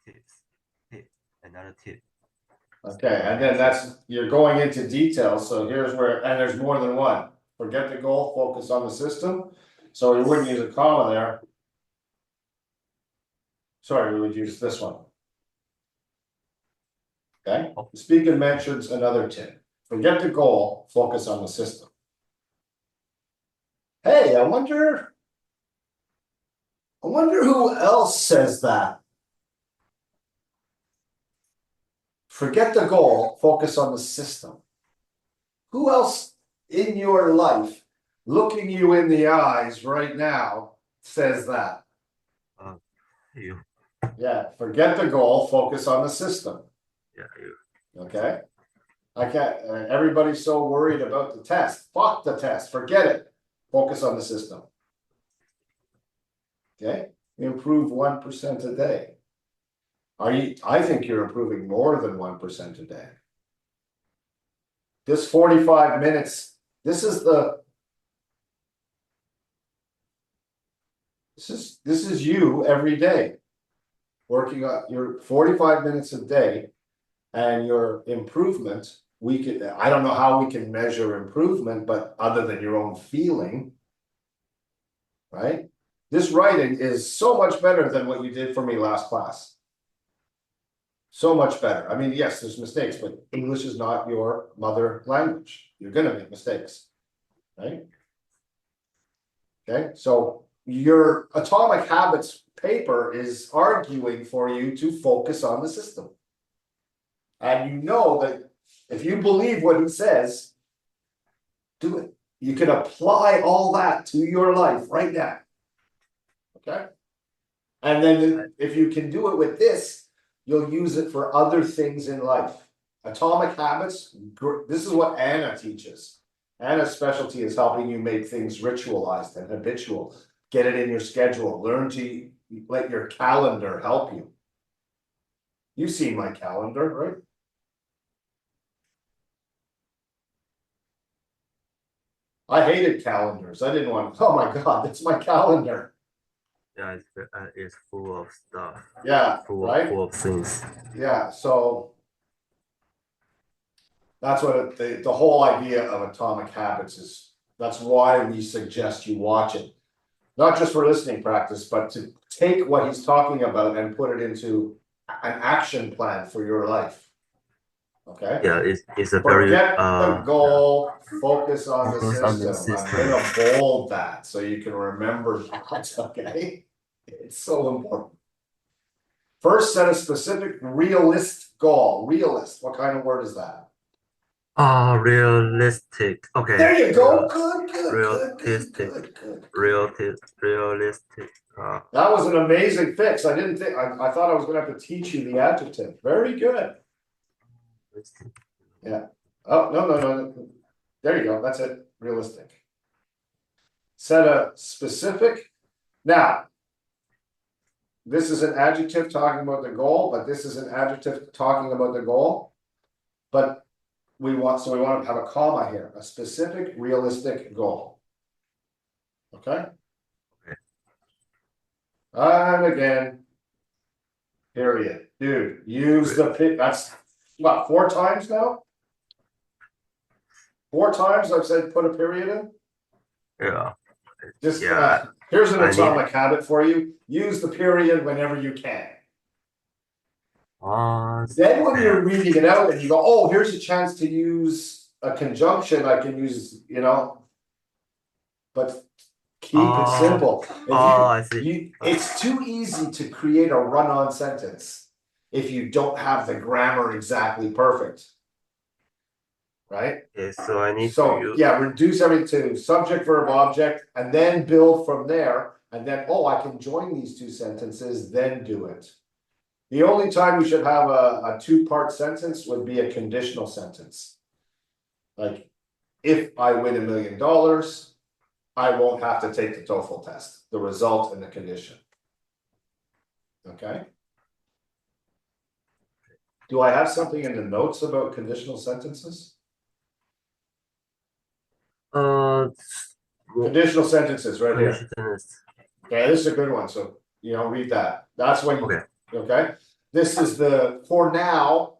Tips. Tip. Another tip. Okay, and then that's, you're going into detail, so here's where, and there's more than one. Forget the goal, focus on the system. So we wouldn't use a comma there. Sorry, we would use this one. Okay, the speaker mentions another tip. Forget the goal, focus on the system. Hey, I wonder who else says that. Forget the goal, focus on the system. Who else in your life, looking you in the eyes right now, says that? You. Yeah, forget the goal, focus on the system. Yeah, you. Okay? I can't, everybody's so worried about the test. Fuck the test, forget it. Focus on the system. Okay? Improve 1% a day. I think you're improving more than 1% a day. This 45 minutes, this is you every day. Working on your 45 minutes a day and your improvement, I don't know how we can measure improvement, but other than your own feeling, right? This writing is so much better than what you did for me last class. So much better. I mean, yes, there's mistakes, but English is not your mother language. You're gonna make mistakes, right? Okay, so your Atomic Habits paper is arguing for you to focus on the system. And you know that if you believe what he says, do it. You can apply all that to your life right now. Okay? And then if you can do it with this, you'll use it for other things in life. Atomic Habits, this is what Anna teaches. Anna's specialty is helping you make things ritualized and habitual. Get it in your schedule. Learn to let your calendar help you. You've seen my calendar, right? I hated calendars. I didn't want, oh my God, that's my calendar. Yeah, it's full of stuff. Yeah, Full of things. Yeah, so that's what the whole idea of Atomic Habits is. That's why we suggest you watch it. Not just for listening practice, but take what he's talking about and put it into an action plan for your life. Okay? Yeah, it's a very Forget the goal, focus on the focus on the system. I'm system. gonna bold that so you can remember that, okay? It's so important. First, set a specific realist goal. Realist, what kind of word is that? Realistic. Okay. There you go. Good, good, good, Realistic. good, good. Realistic. That was an amazing fix. I didn't think, I thought I was gonna have to teach you the adjective. Very good. Yeah. Oh, no. There you go. That's it. Realistic. Set a specific. Now, this is an adjective talking about the goal, but this is an adjective talking about the goal. But we want to have a comma here, a specific, realistic goal. Okay? Okay. And again, period. Dude, use the, that's what, 4 times now? 4 times I've said put a period in? Yeah. Just, Yeah. here's an I need- atomic habit for you. Use the period whenever you can. Then when you're reading it out and you go, oh, here's a chance to use a conjunction, I can use, but keep it simple. I see. It's too easy to create a run-on sentence if you don't have the grammar exactly perfect. Right? Okay, so I need to So use. yeah, reduce everything to subject, verb, object, and then build from there. And then, oh, I can join these 2 sentences, then do it. The only time you should have a 2-part sentence would be a conditional sentence. Like, if I win $1 million, I won't have to take the TOEFL test, the result and the condition. Okay? Do I have something in the notes about conditional sentences? Conditional sentences right here. Okay, this is a good one. So, read that. That's when you, okay. This is the, for now,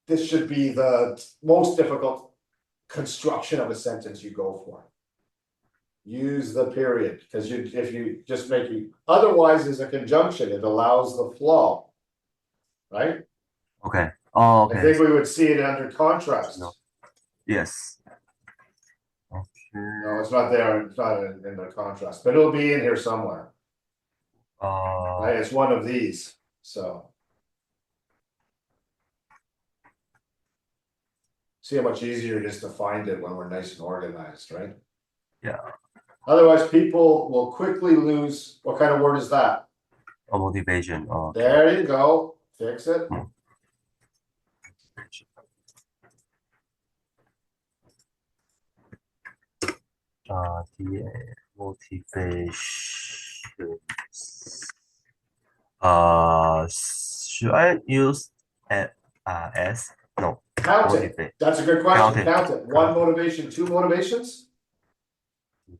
this should be the most difficult construction of a sentence you go for. Use the period, because if you just make it, otherwise there's a conjunction, it allows the flow. Right? Okay. Oh, okay. I think we would see it under contrast. No. Yes. No, it's not there. It's not in the contrast, but it'll be in here somewhere. Right? It's one of these. So see how much easier it is to find it when we're nice and organized, right? Yeah. Otherwise, people will quickly lose. What kind of word is that? A motivation. Okay. There you go. Fix it. The motivation. Should I use S? No. Count it. That's a good question. Count it. 1 motivation, 2 motivations.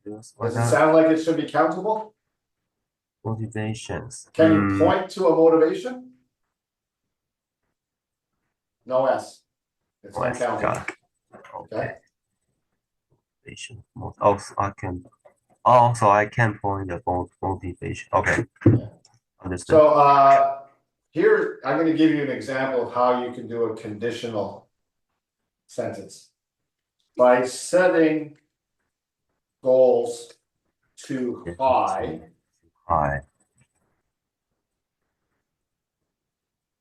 Does it sound like it should be countable? Motivations. Can you point to a motivation? No S. It's not countable. Okay. Also, I can point the motivation. Okay. Yeah. Understood. So here I'm going to give you an example of how you can do a conditional sentence by setting goals too high.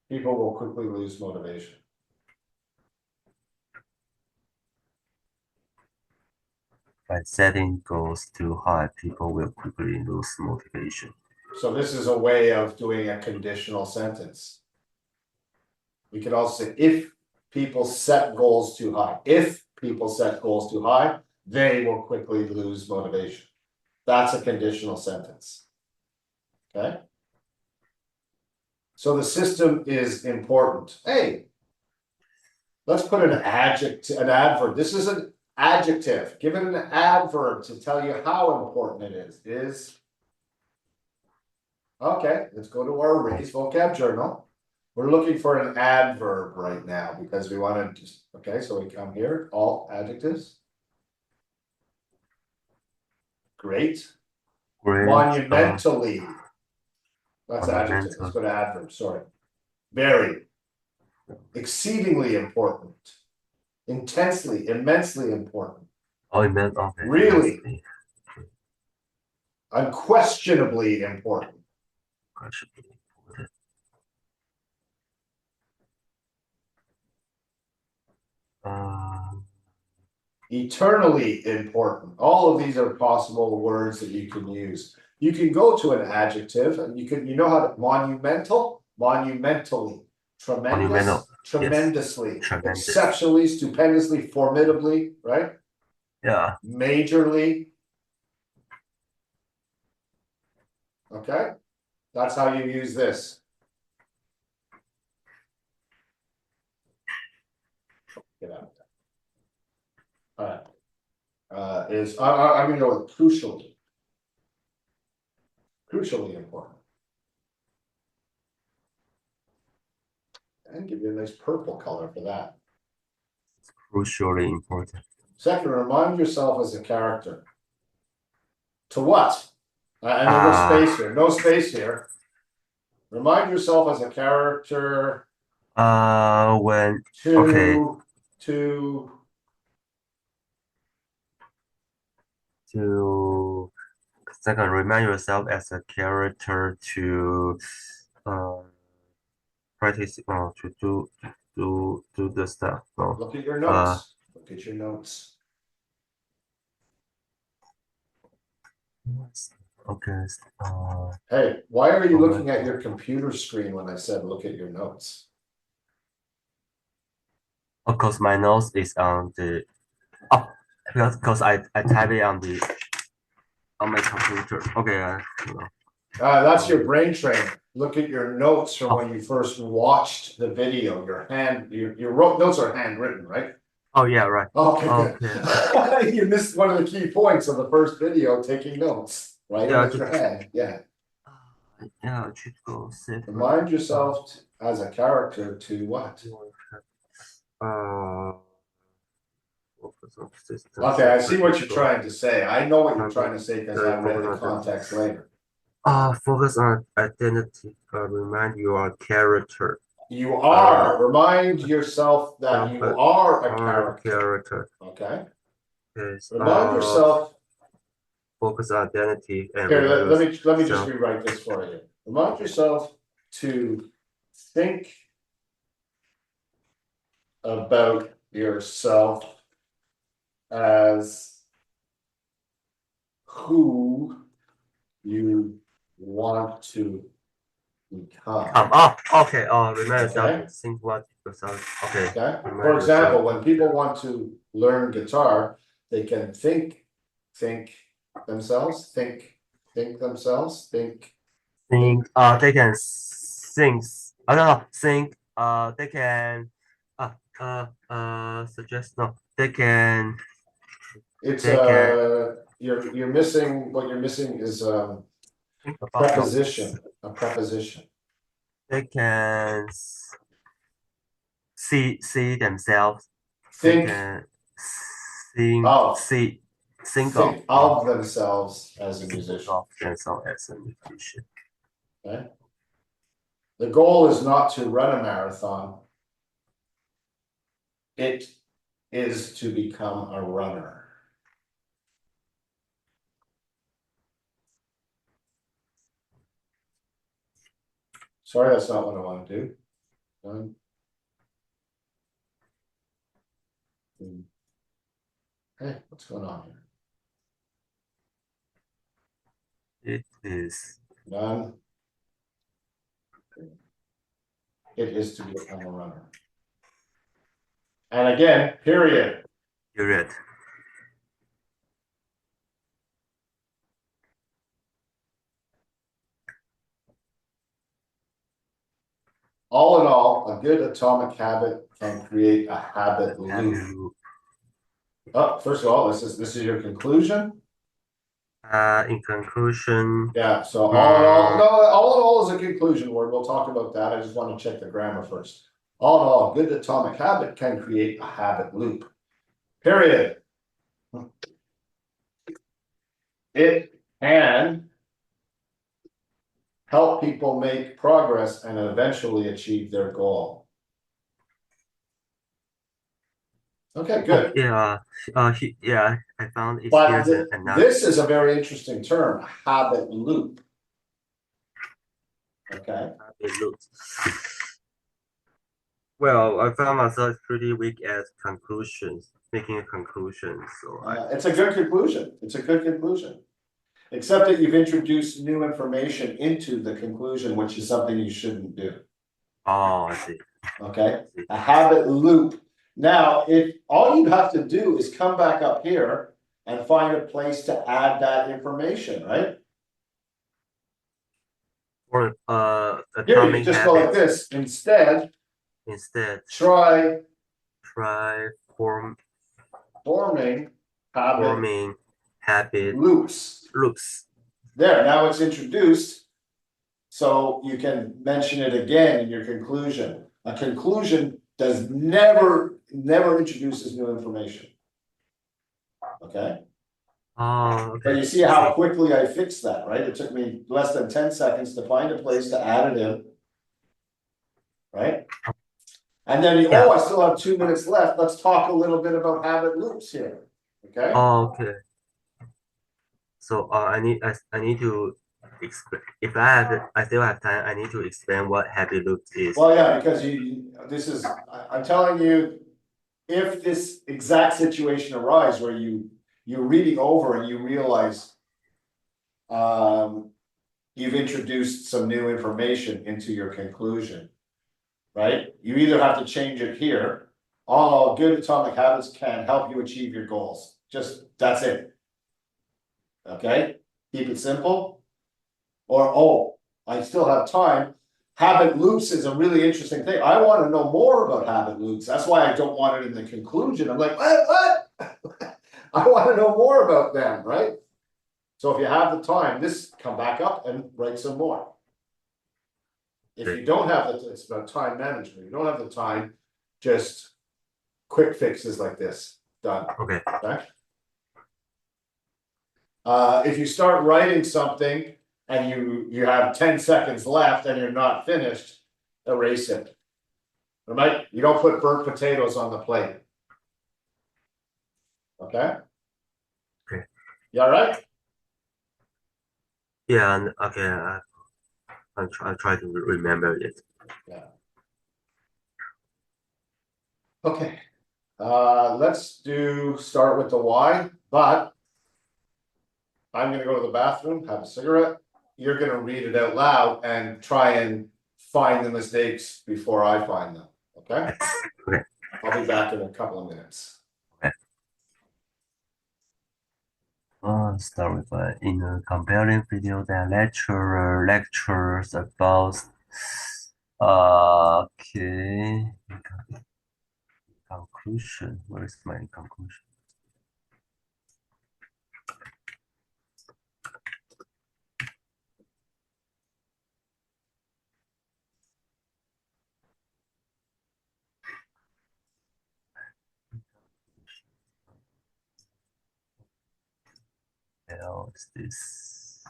People will quickly lose motivation. By setting goals too high, people will quickly lose motivation. So this is a way of doing a conditional sentence. We could also say, if people set goals too high, they will quickly lose motivation. That's a conditional sentence. Okay? So the system is important. Hey, let's put an adjective, an adverb. This is an adjective. Give it an adverb to tell you how important it is. Okay, let's go to our Raise Vocab Journal. We're looking for an adverb right now because we want to just, okay, so we come here, all adjectives. Great. Great. Monumentally. That's adjective. Let's go to adverb. Sorry. Very. Exceedingly important. Intensely, immensely important. Oh, it meant okay. Really? Immensely. Unquestionably important. Unquestionably important. Eternally important. All of these are possible words that you can use. You can go to an adjective and you know how to monumental, monumentally, tremendous, Monumental. tremendously, Yes. Tremendous. exceptionally, stupendously, formidably, right? Yeah. Majorly. Okay, that's how you use this. Get out of there. All right. I'm gonna go with crucially. Crucially important. And give you a nice purple color for that. Crucially important. Second, remind yourself as a character. To what? And there's no space here. No space here. Remind yourself as a character When to okay. To second, remind yourself as a character to practice to do the stuff. No. look at your notes. Look at your notes. Okay. Hey, why are you looking at your computer screen when I said look at your notes? Of course, my notes is on the because I type it on my computer. Okay. That's your brain training. Look at your notes from when you first watched the video. Your notes are handwritten, right? Oh yeah, right. Okay, good. You missed one of the key points of the first video, taking notes, right? Yeah, With your hand, yeah. Yeah, I should go sit. Remind yourself as a character to what? Okay, I see what you're trying to say. I know what you're trying to say because I read the context later. Focus on identity. Remind your character. You are. Remind yourself that you are a character. Okay. Yes. Remind yourself. Focus on identity and Here, let me just rewrite this for you. Remind yourself to think about yourself as who you want to become. Okay. Remember yourself. Think what yourself. Okay. Okay. For example, when people want to learn guitar, they can think themselves. Think themselves. Think. They can think. I don't know. Think. They can. Suggest. No. They can. It's They can. you're missing. What you're missing is Think about preposition. A preposition. They can see themselves. Think. They can Oh. think of themselves as a musician. Of themselves as a musician. Okay. The goal is not to run a marathon. It is to become a runner. Sorry, that's not what I want to do. Hey, what's going on here? It is. None. It is to become a runner. And again, period. Period. All in all, a good atomic habit can create a habit loop. Oh, first of all, this is your conclusion. In conclusion. Yeah, so all in all, no, all in all is a conclusion word. We'll talk about that. I just want to check the grammar first. All in all, a good atomic habit can create a habit loop. Period. It can help people make progress and eventually achieve their goal. Okay, good. Yeah, yeah, I found it But here's another this is a very interesting term, habit loop. Okay. habit loop. Well, I found myself pretty weak at conclusions, making a conclusion. So It's a good conclusion. It's a good conclusion. Except that you've introduced new information into the conclusion, which is something you shouldn't do. oh, I see. Okay, a habit loop. Now, if all you have to do is come back up here and find a place to add that information, right? Or Here, you atomic just go like habits. this. Instead, Try try forming habit forming habit loops. loops. There, now it's introduced. So you can mention it again in your conclusion. A conclusion does never introduces new information. Okay? Oh, But okay. you see how quickly I fixed that, right? It took me less than 10 seconds to find a place to add it in. Right? And then, Yeah. I still have 2 minutes left. Let's talk a little bit about habit loops here. Okay? Oh, okay. So I need to explain. If I still have time, I need to explain what habit loop is. Well, yeah, because I'm telling you, if this exact situation arises where you're reading over and you realize you've introduced some new information into your conclusion, right? You either have to change it here. All good atomic habits can help you achieve your goals. Just, that's it. Okay, keep it simple. Or, I still have time. Habit loops is a really interesting thing. I want to know more about habit loops. That's why I don't want it in the conclusion. I'm like, what? I want to know more about them, right? So if you have the time, come back up and write some more. If you don't have it's about time management. You don't have the time, just quick fixes like this. Done. Okay. Okay. If you start writing something and you have 10 seconds left and you're not finished, erase it. All right? You don't put burnt potatoes on the plate. Okay? Okay. You all right? Yeah. Okay. I'll try to remember it. Yeah. Okay. Let's start with the why, but I'm gonna go to the bathroom, have a cigarette. You're gonna read it out loud and try and find the mistakes before I find them, okay? Okay. I'll be back in a couple of minutes. Start with in a comparing video, the lecturer lectures about okay, conclusion. Where is my conclusion? Hell is this?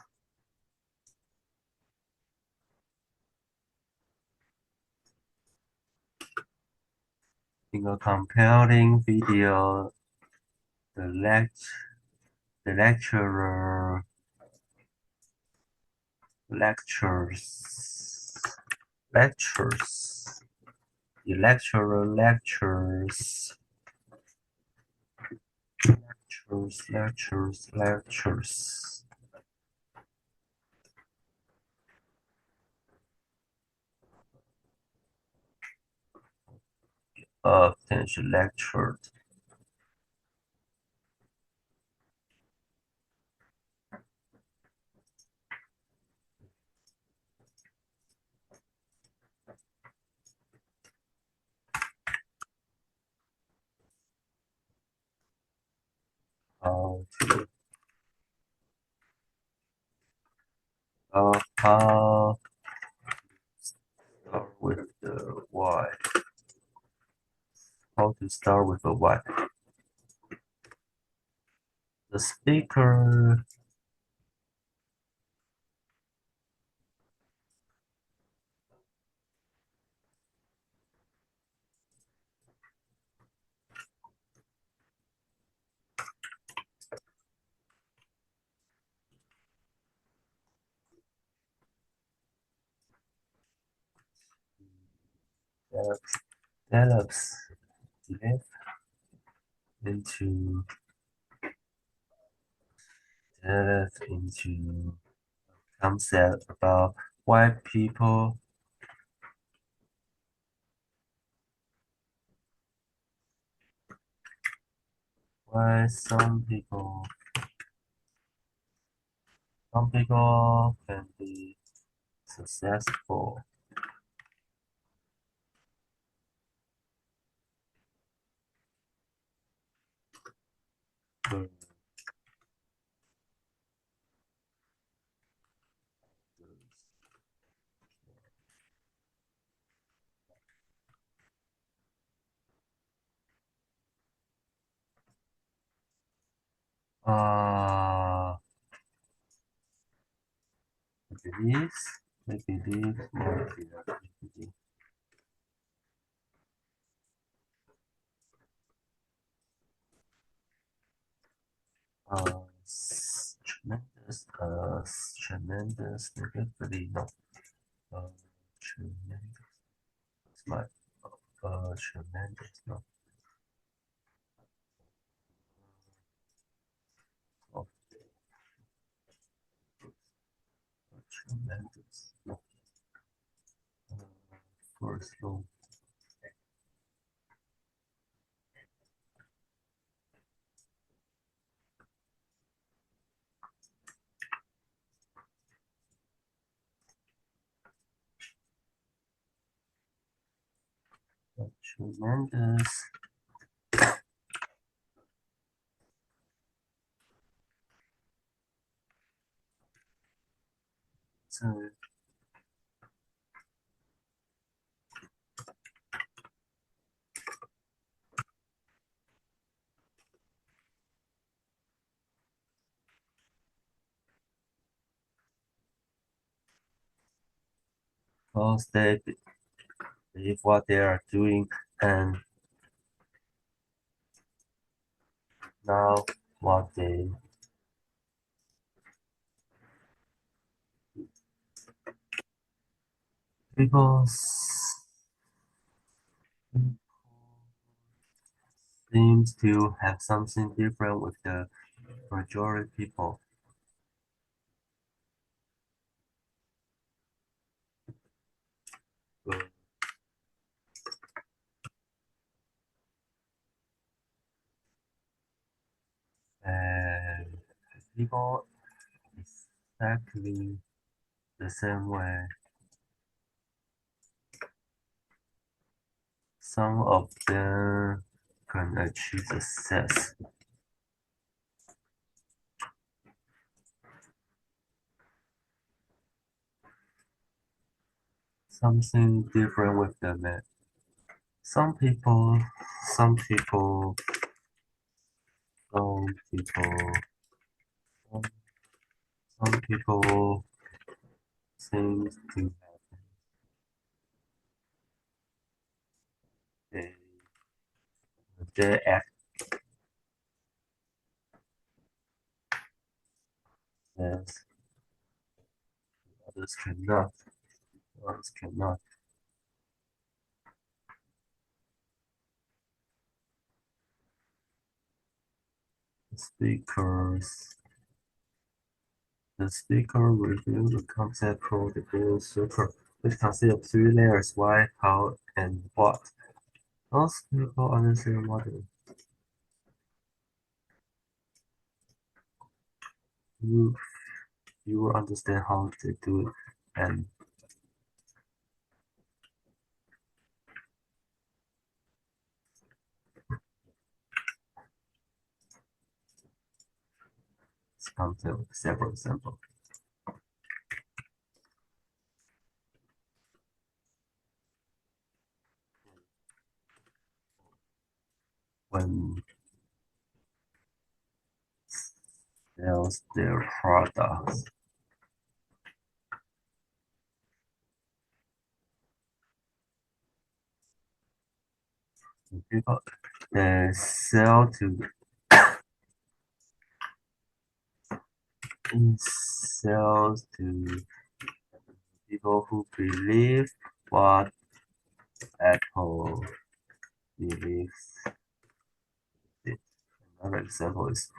In a comparing video, the lecturer lectures the lecturer lectures finish lectured. How start with the why? How to start with the why? The speaker develops live into concept about why people why some people can be successful. But beliefs, they believe might be activity. Tremendous negatively, no. Tremendous, smart, tremendous, no. Of tremendous, no. First law, tremendous. So, because they believe what they are doing and now what they people seems to have something different with the majority people. And people exactly the same way. Some of them can achieve success. Something different with the man. Some people, some people, some people, some, some people seem to have they act as others cannot. Others cannot. Speakers. The speaker reveals the concept called the Boolean super, which consists of three layers: why, how, and what. Most people understand model. You you will understand how to do it and concept with several examples. When sells their products. People they sell to sells to people who believe what Apple believes it. Another example is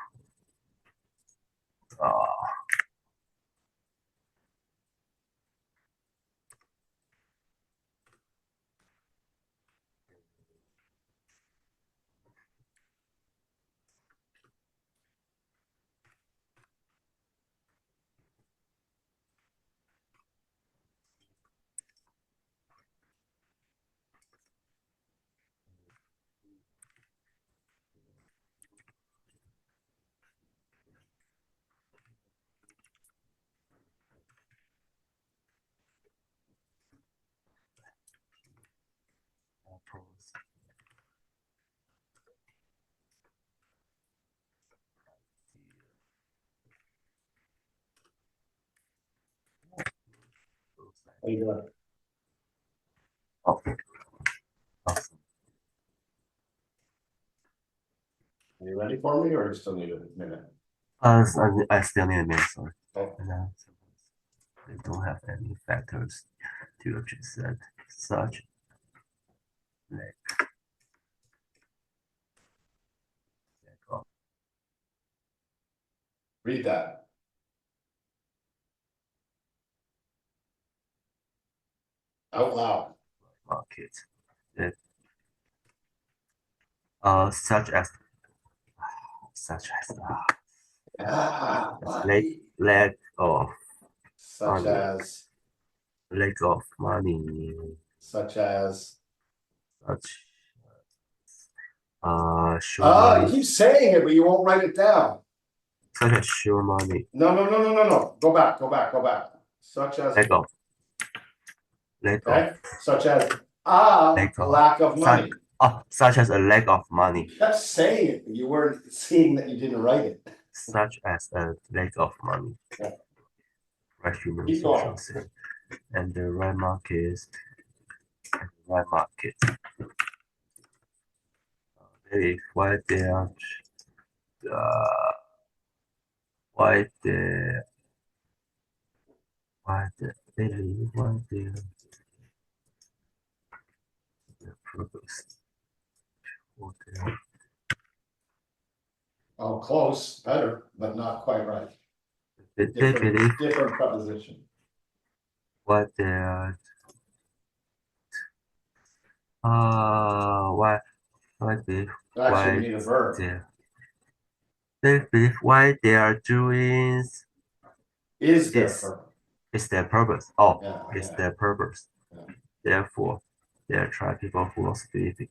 Apple's How you doing? okay. Awesome. Are you ready for me or you still need a minute? I still need a minute, sorry. Okay. And they don't have any factors to adjust that such like Read that. Out loud. market that such as lack lack of Such money. as, lack of money such as. such sure money You keep saying it, but you won't write it down. such as sure money No. Go back. Such as, lack of okay, such as, Lack of- lack of money. such as a lack of money You kept saying it, but you weren't seeing that you didn't write it. such as a lack of money. Yeah. Right human Keep going. social thing. And the right market. That is why they are why they the purpose for their Oh, close, better, but not quite right. they believe Different preposition. what they are why they Actually, we need a verb. they believe why they are doing Is there Is- verb? is their purpose. Oh, Yeah, it's yeah. their purpose. Yeah. Therefore, they attract people who also believe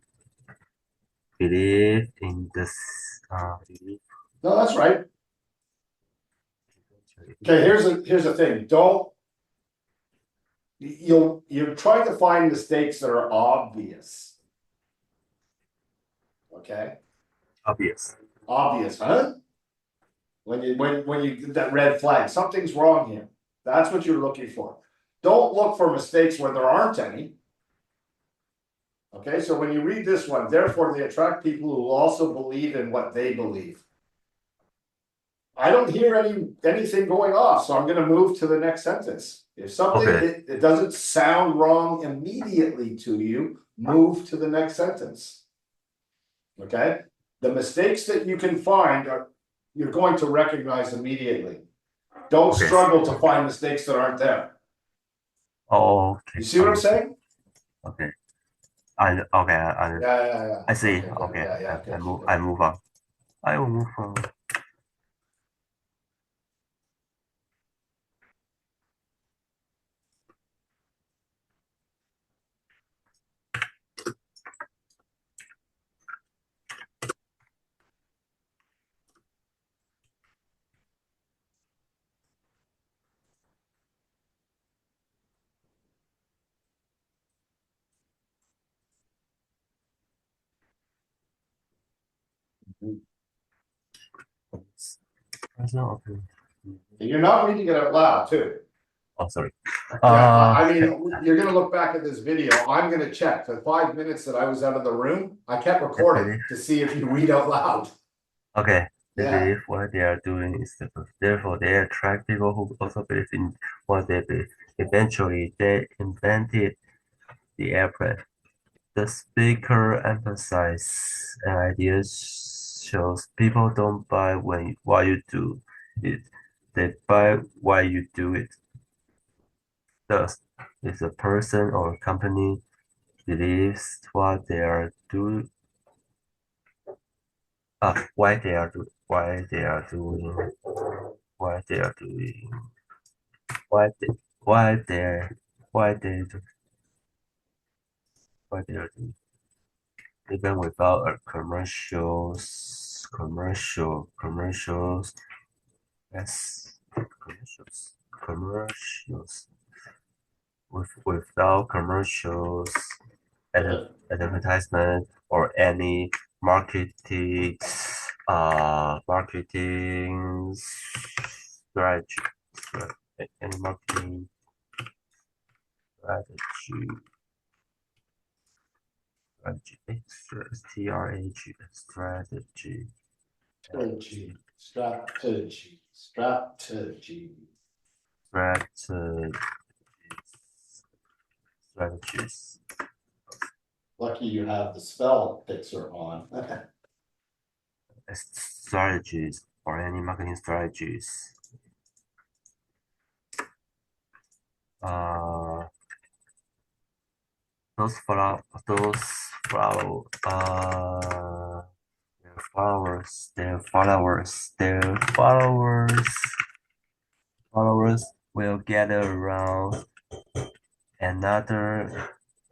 in this believe No, that's right. Okay, here's the thing, you're trying to find mistakes that are obvious. Okay, obvious. obvious, huh? When you get that red flag, something's wrong here. That's what you're looking for. Don't look for mistakes where there aren't any. Okay, so when you read this one, therefore they attract people who also believe in what they believe. I don't hear anything going off, so I'm gonna move to the next sentence. If something, Okay. it doesn't sound wrong immediately to you, move to the next sentence. Okay, the mistakes that you can find you're going to recognize immediately. Don't Okay. struggle to find mistakes that aren't there. Oh, okay. You see what I'm saying? Okay. Yeah. I see. good, Okay. yeah, I good, move. good. I move on. I will move on. Okay. You're not reading it out loud, too. Oh, sorry. Yeah, I mean, you're gonna look back at this video, I'm gonna check the 5 minutes that I was out of the room, I kept recording to see if you read out loud. Okay. They Yeah. believe what they are doing is the truth. Therefore, they attract people who also believe in what they believe. Eventually, they invented the airplane. The speaker emphasizes an idea shows people don't buy why you do it, they buy why you do it. Thus, if a person or company believes what they are doing, why they are doing, why they are doing, why they are doing, why they, why they, why they do, why they are doing, even without a commercials, yes, commercials, without commercials, Good. advertisement, or any marketing, marketing strategy, any marketing strategy, strategy, strategy, Strategy. strategy, strategies. Lucky you have the spell fixer on. Strategies or any marketing strategies. Uh, those follow, their followers will gather around another,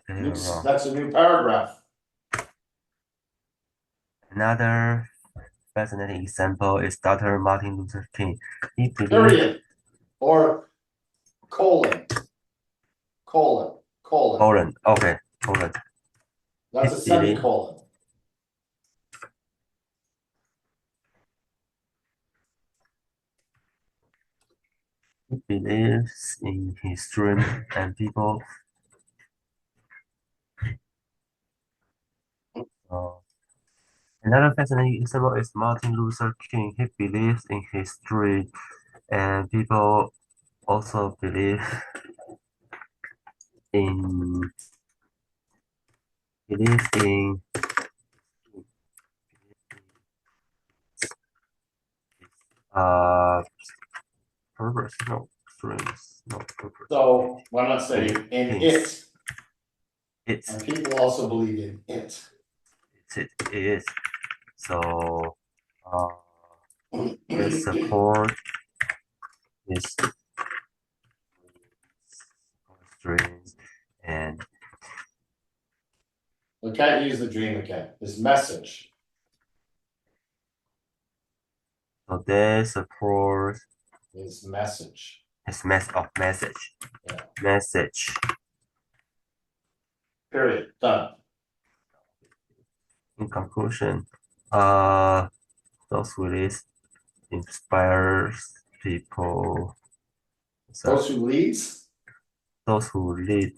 Oops, that's a new paragraph. another fascinating example is Dr. Martin Luther King. He believed, Period. Or colon. okay, colon. That's a semicolon. He believes in his dream and people. Uh, Another fascinating example is Martin Luther King. He believes in his dream, and people also in believe in uh purpose, no dreams, no purpose. So why not say in it? It's And people also believe in it. it is. So they support his dreams, and We can't use the dream again. His message. so they support His message. his message. Yeah. Message. Period. Done. In conclusion, those release inspires people. Those who leads. Those who lead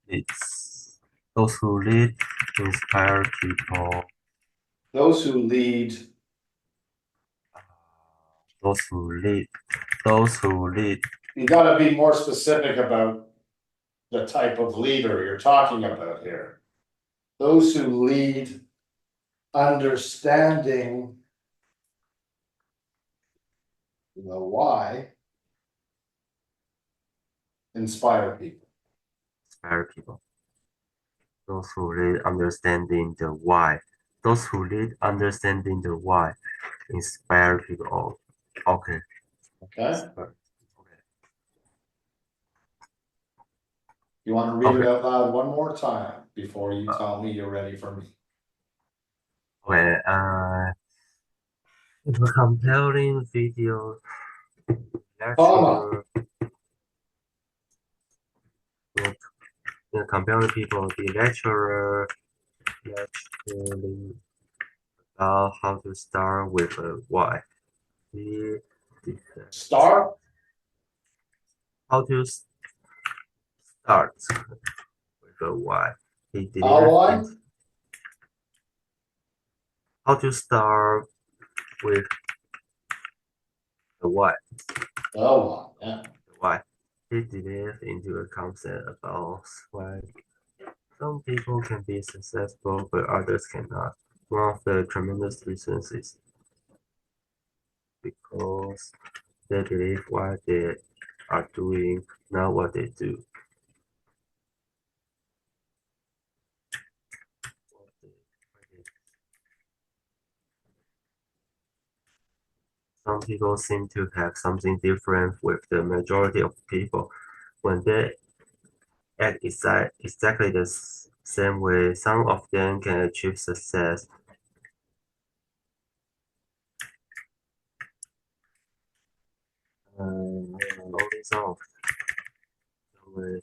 leads. Those who lead inspire people. Those who lead. Those who lead. Those who lead. You got to be more specific about the type of leader you're talking about here. Those who lead understanding the why inspire people. Inspire people. Those who lead understanding the why. Those who lead understanding the why inspire people. Okay. Okay. Okay. You want to read it Okay. out loud one more time before you tell me you're ready for me. Okay. The compelling video Comma. lecture. The compelling people, the lecturer lecturing about how to start with a why. The Star. how to start with a why. He Why? how to start with the why. Oh, yeah. The why. He delved into a concept about why Some people can be successful, but others cannot. One of the tremendous reasons is because they believe what they are doing, not what they do. Some people seem to have something different with the majority of people. When they act exactly the same way, some of them can achieve success. Only some of them will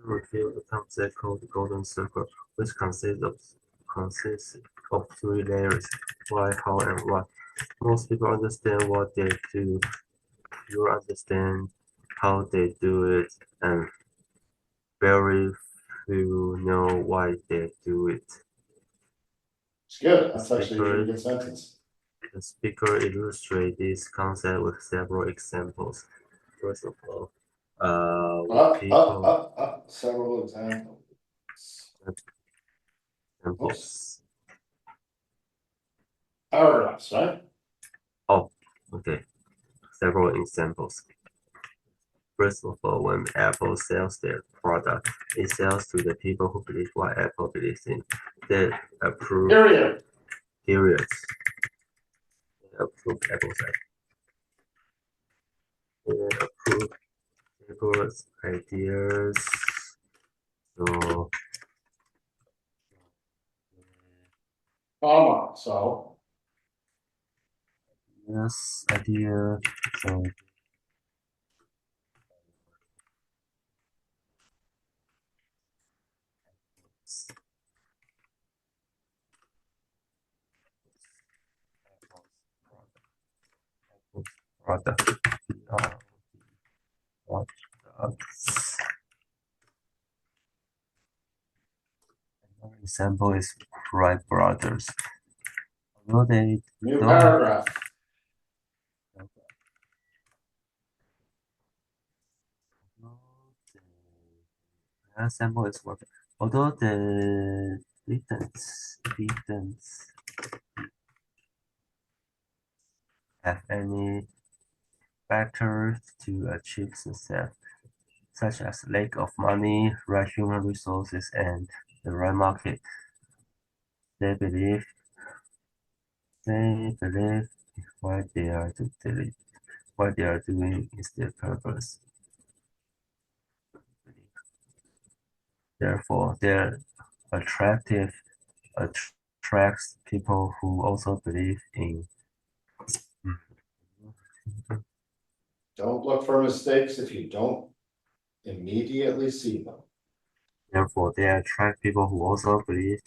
reveal the concept called the golden circle, which consists of three layers: why, how, and what. Most people understand what they do. You understand how they do it, and very few know why they do it. It's good. That's actually a really good sentence. The speaker illustrates this concept with several examples. First of all, Several examples. examples. Paragraphs, right? Oh, okay. Several examples. First of all, when Apple sells their product, it sells to the people who believe what Apple believes in. They approve periods. They approve Apple's They approve Apple's ideas. So Comma, so. yes, idea. So product. Products. Another example is Wright Brothers. Although they New don't paragraph. The example is working. Although the didn't have any factors to achieve success, such as lack of money, right human resources, and the right market. They believe what they are doing, what they are doing is their purpose. Therefore, their attractive attracts people who also believe in. Don't look for mistakes if you don't immediately see them. Therefore, they attract people who also believe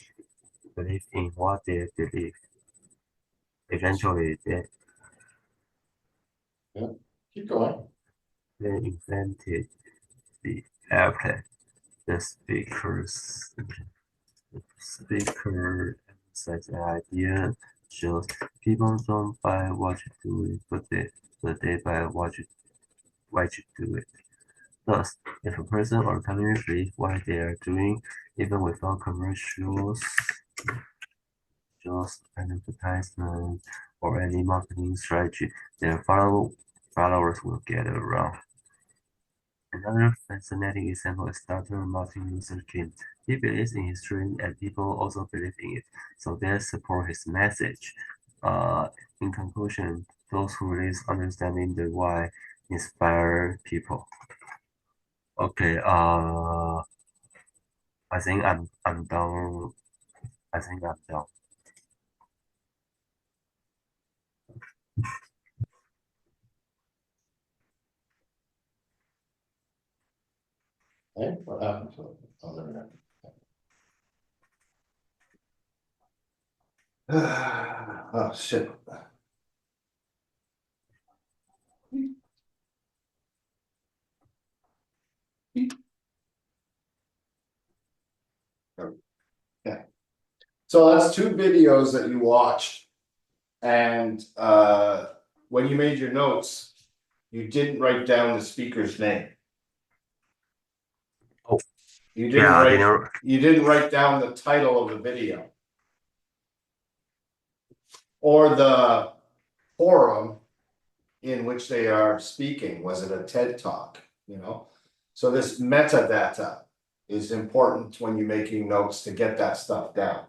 in what they believe. Eventually, Keep going. they invented the airplane. The speaker emphasizes the idea shows people don't buy what you do, but they buy why you do it. Thus, if a person or company believes what they are doing, even without commercials, just an advertisement, or any marketing strategy, their followers will get around. Another fascinating example is Dr. Martin Luther King. He believes in his dream and people also believe in it, so they support his message. In conclusion, those who live understanding the why inspire people. Okay, I think I'm done. I think I'm done. Hey, what happened to it? Oh, there we go. Oh, shit. Yeah. So that's two videos that you watched. And when you made your notes, you didn't write down the speaker's name. Oh. You didn't Yeah, write, you didn't write down the title of the video. Or the forum in which they are speaking. Was it a TED Talk? You know, so this metadata is important when you're making notes to get that stuff down.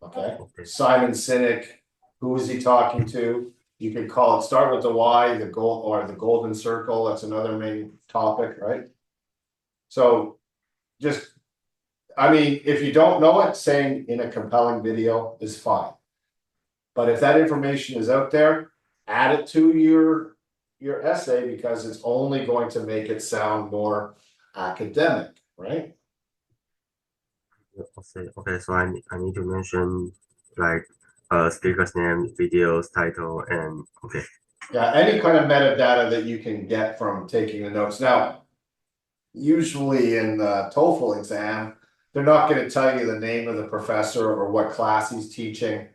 Okay, Simon Sinek, who is he talking to? You could call it, start with the why, the goal, or the golden circle. That's another main topic, right? So just, I mean, if you don't know it, saying in a compelling video is fine. But if that information is out there, add it to your essay, because it's only going to make it sound more academic, right? Okay, so I need to mention like speaker's name, videos, title, and okay. Yeah, any kind of metadata that you can get from taking the notes. Now, usually in the TOEFL exam, they're not going to tell you the name of the professor or what class he's teaching.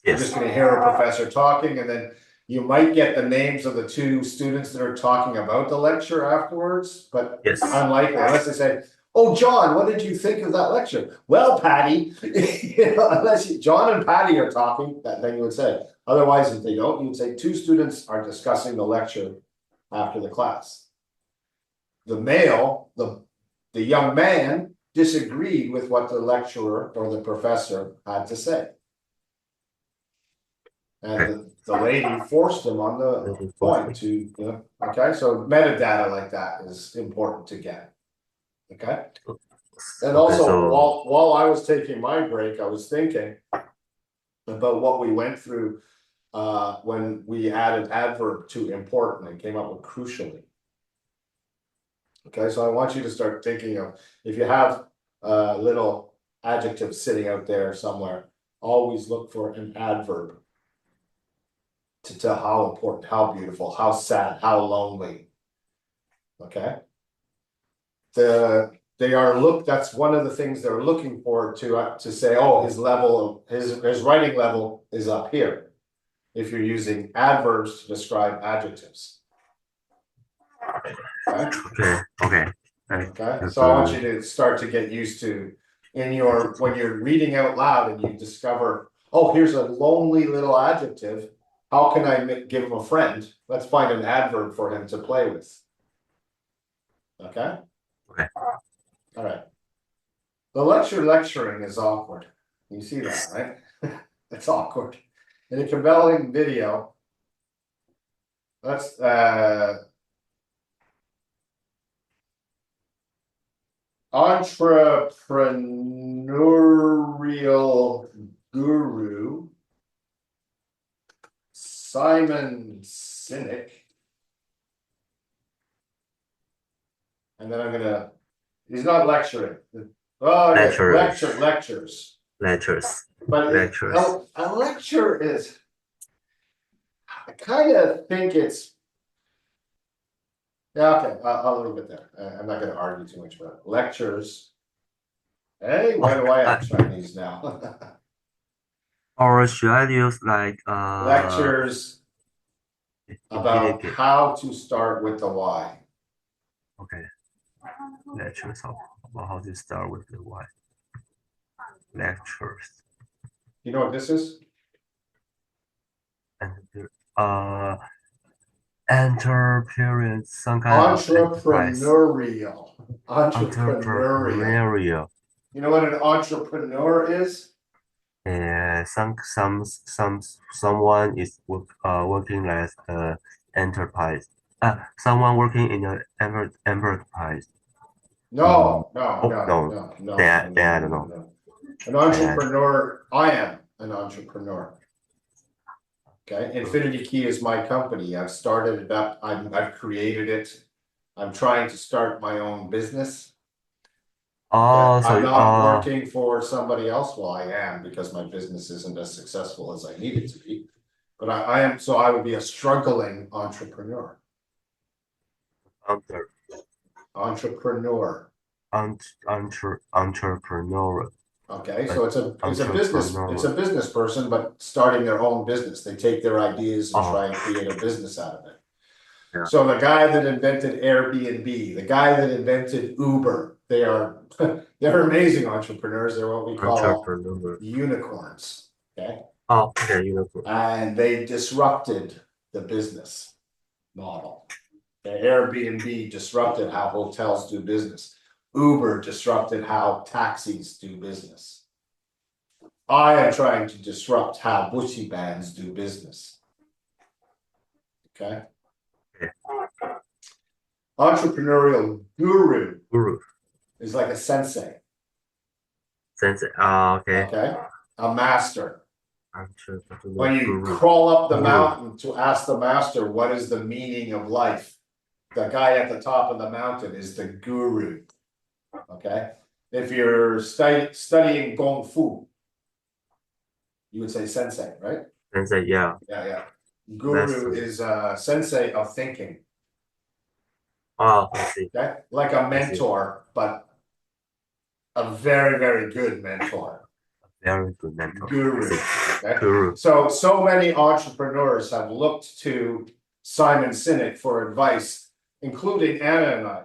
You're just going to hear a professor talking, and then you might get the names of the two students that are talking about the lecture afterwards, but Yes. unlikely, unless they say, "Oh, John, what did you think of that lecture?" "Well, Patty," you know, unless John and Patty are talking, then you would say. Otherwise, if they don't, you would say two students are discussing the lecture after the class. The male, the young man disagreed with what the lecturer or the professor had to say. And the lady forced him on the point to, you know, okay, so metadata like that is important to get. Okay. And also, so while I was taking my break, I was thinking about what we went through when we added adverb to important and came up with crucially. Okay, so I want you to start thinking of, if you have a little adjective sitting out there somewhere, always look for an adverb to tell how important, how beautiful, how sad, how lonely. Okay. That's one of the things they're looking for to say, oh, his level of his writing level is up here. If you're using adverbs to describe adjectives. Okay. So I want you to start to get used to when you're reading out loud and you discover, oh, here's a lonely little adjective. How can I give him a friend? Let's find an adverb for him to play with. Okay? Okay. All right. The lecturing is awkward. You see that, right? It's awkward. In a compelling video, that's entrepreneurial guru Simon Sinek, and then he's not lecturing. Oh, lectures. But a lecture is, I kind of think it's, yeah, okay, I'll leave it there. I'm not going to argue too much about it. Lectures. Hey, why do I have Chinese now? Or should I use like lectures about how to start with the why. Okay. Lectures about how to start with the why. Lectures. You know what this is? Entrepreneurial, some kind entrepreneurial. of entrepreneurial. You know what an entrepreneur is? Someone is working as enterprise. Someone working in an enterprise. No. I don't know. An entrepreneur. I am an entrepreneur. Okay, Infinity Key is my company. I've started it up. I've created it. I'm trying to start my own business. Oh, so I'm not working for somebody else. Well, I am, because my business isn't as successful as I need it to be. But I am. So I would be a struggling entrepreneur. Entrepreneur. Entrepreneur. Okay, so it's a business person, but starting their own business. They take their ideas and try and create a business out of it. Yeah. So the guy that invented Airbnb, the guy that invented Uber, they're amazing entrepreneurs. They're what we call Entrepreneur. unicorns. Okay. Oh, okay, unicorn. And they disrupted the business model. The Airbnb disrupted how hotels do business. Uber disrupted how taxis do business. I am trying to disrupt how bushy bands do business. Okay. Okay. Entrepreneurial guru Guru. is like a sensei. Sensei. Okay. Okay. A master. Entrepreneur When you guru. crawl up the Guru. mountain to ask the master what is the meaning of life, the guy at the top of the mountain is the guru. Okay. If you're studying Kung Fu, you would say sensei, right? Sensei, yeah. Yeah. Guru Master. is a sensei of thinking. Oh, I see. Okay. Like a mentor, but a very, very good mentor. Very good mentor. Guru. Okay. Guru. So many entrepreneurs have looked to Simon Sinek for advice, including Anna and I.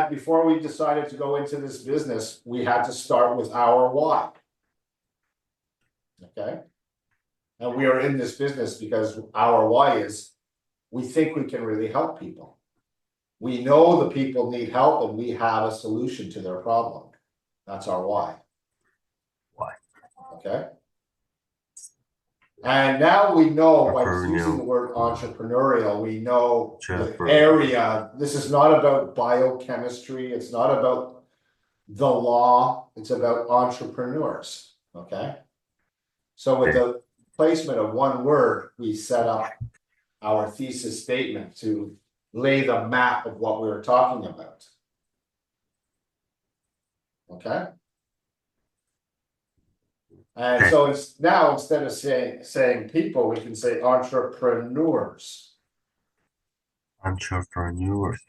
Before we decided to go into this business, we had to start with our why. Okay. And we are in this business because our why is we think we can really help people. We know the people need help and we have a solution to their problem. That's our why. Why? Okay. And now we know by Entrepreneurial. using the word entrepreneurial, we know the Entrepreneur. area. This is not about biochemistry. It's not about the law. It's about entrepreneurs. Okay. So with the placement of one word, we set up our thesis statement to lay the map of what we were talking about. Okay. And so it's now, instead of saying people, we can say entrepreneurs. Entrepreneurs.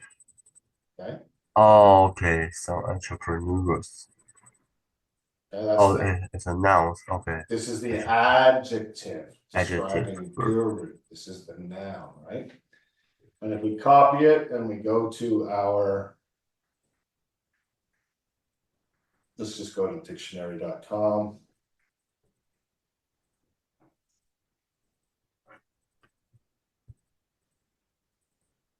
Okay. Oh, okay. So entrepreneurs. Okay, that's Oh, it's a noun. Okay. this is the adjective Adjective. describing guru. This is the noun, right? And if we copy it and we go to our, let's just go to dictionary.com.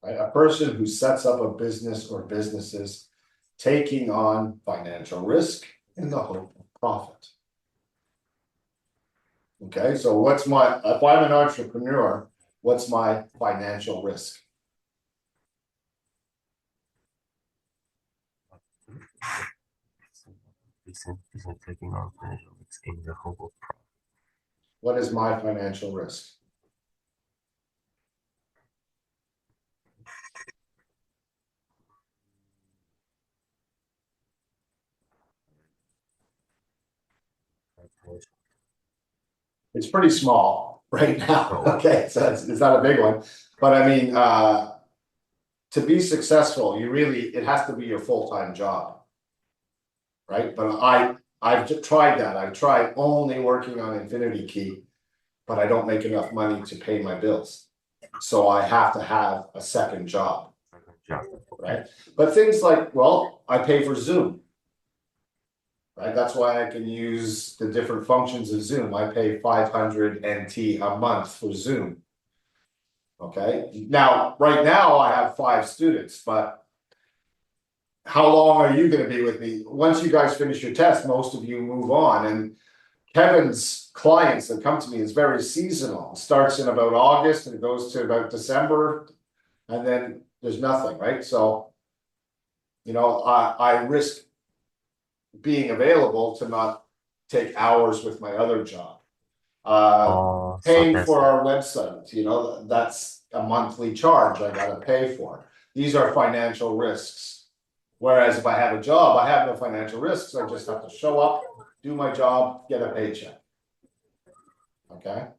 Right? A person who sets up a business or businesses taking on financial risk in the hope of profit. Okay, so if I'm an entrepreneur, what's my financial risk? Isn't taking on financial risk in the hope of profit. What is my financial risk? It's pretty small right now. Okay, so it's not a big one, but I mean, to be successful, it has to be your full-time job, right? But I've tried that. I've tried only working on Infinity Key, but I don't make enough money to pay my bills, so I have to have a second job, right? But things like, well, I pay for Zoom. Right, that's why I can use the different functions of Zoom. I pay 500 NT a month for Zoom. Okay, now, right now I have 5 students, but how long are you going to be with me? Once you guys finish your test, most of you move on. And Kevin's clients that come to me is very seasonal. It starts in about August and it goes to about December, and then there's nothing, right? So, I risk being available to not take hours with my other job. Paying for our website, that's a monthly charge I gotta pay for. These are financial risks. Whereas if I have a job, I have no financial risks. I just have to show up, do my job, get a paycheck. Okay.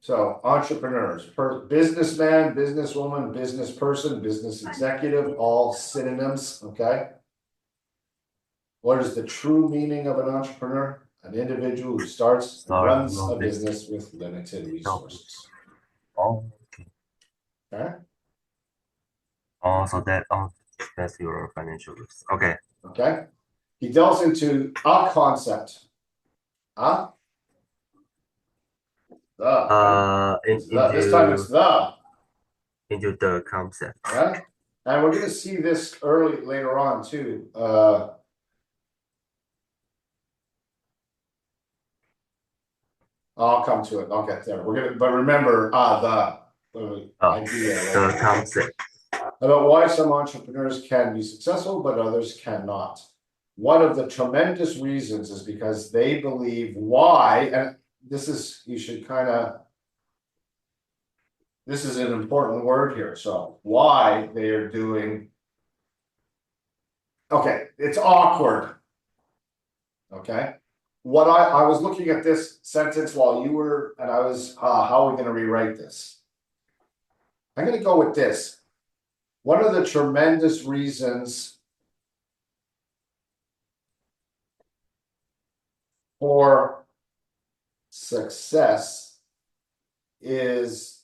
So entrepreneurs, businessman, businesswoman, business person, business executive, all synonyms. Okay. What is the true meaning of an entrepreneur? An individual who starts and runs a business with limited resources. Oh, okay. Okay, So that's your financial risk. Okay. okay. He delves into a concept. Huh? The, right? It's the. This time it's the. Into the concept. Right? And we're gonna see this later on too. I'll come to it. I'll get there. But remember, the idea, right? The concept. About why some entrepreneurs can be successful, but others cannot. One of the tremendous reasons is because they believe why, and this is, you should kind of, this is an important word here. So why they are doing. Okay, it's awkward. Okay. What I was looking at this sentence while you were, and I was, how are we going to rewrite this? I'm going to go with this. One of the tremendous reasons for success is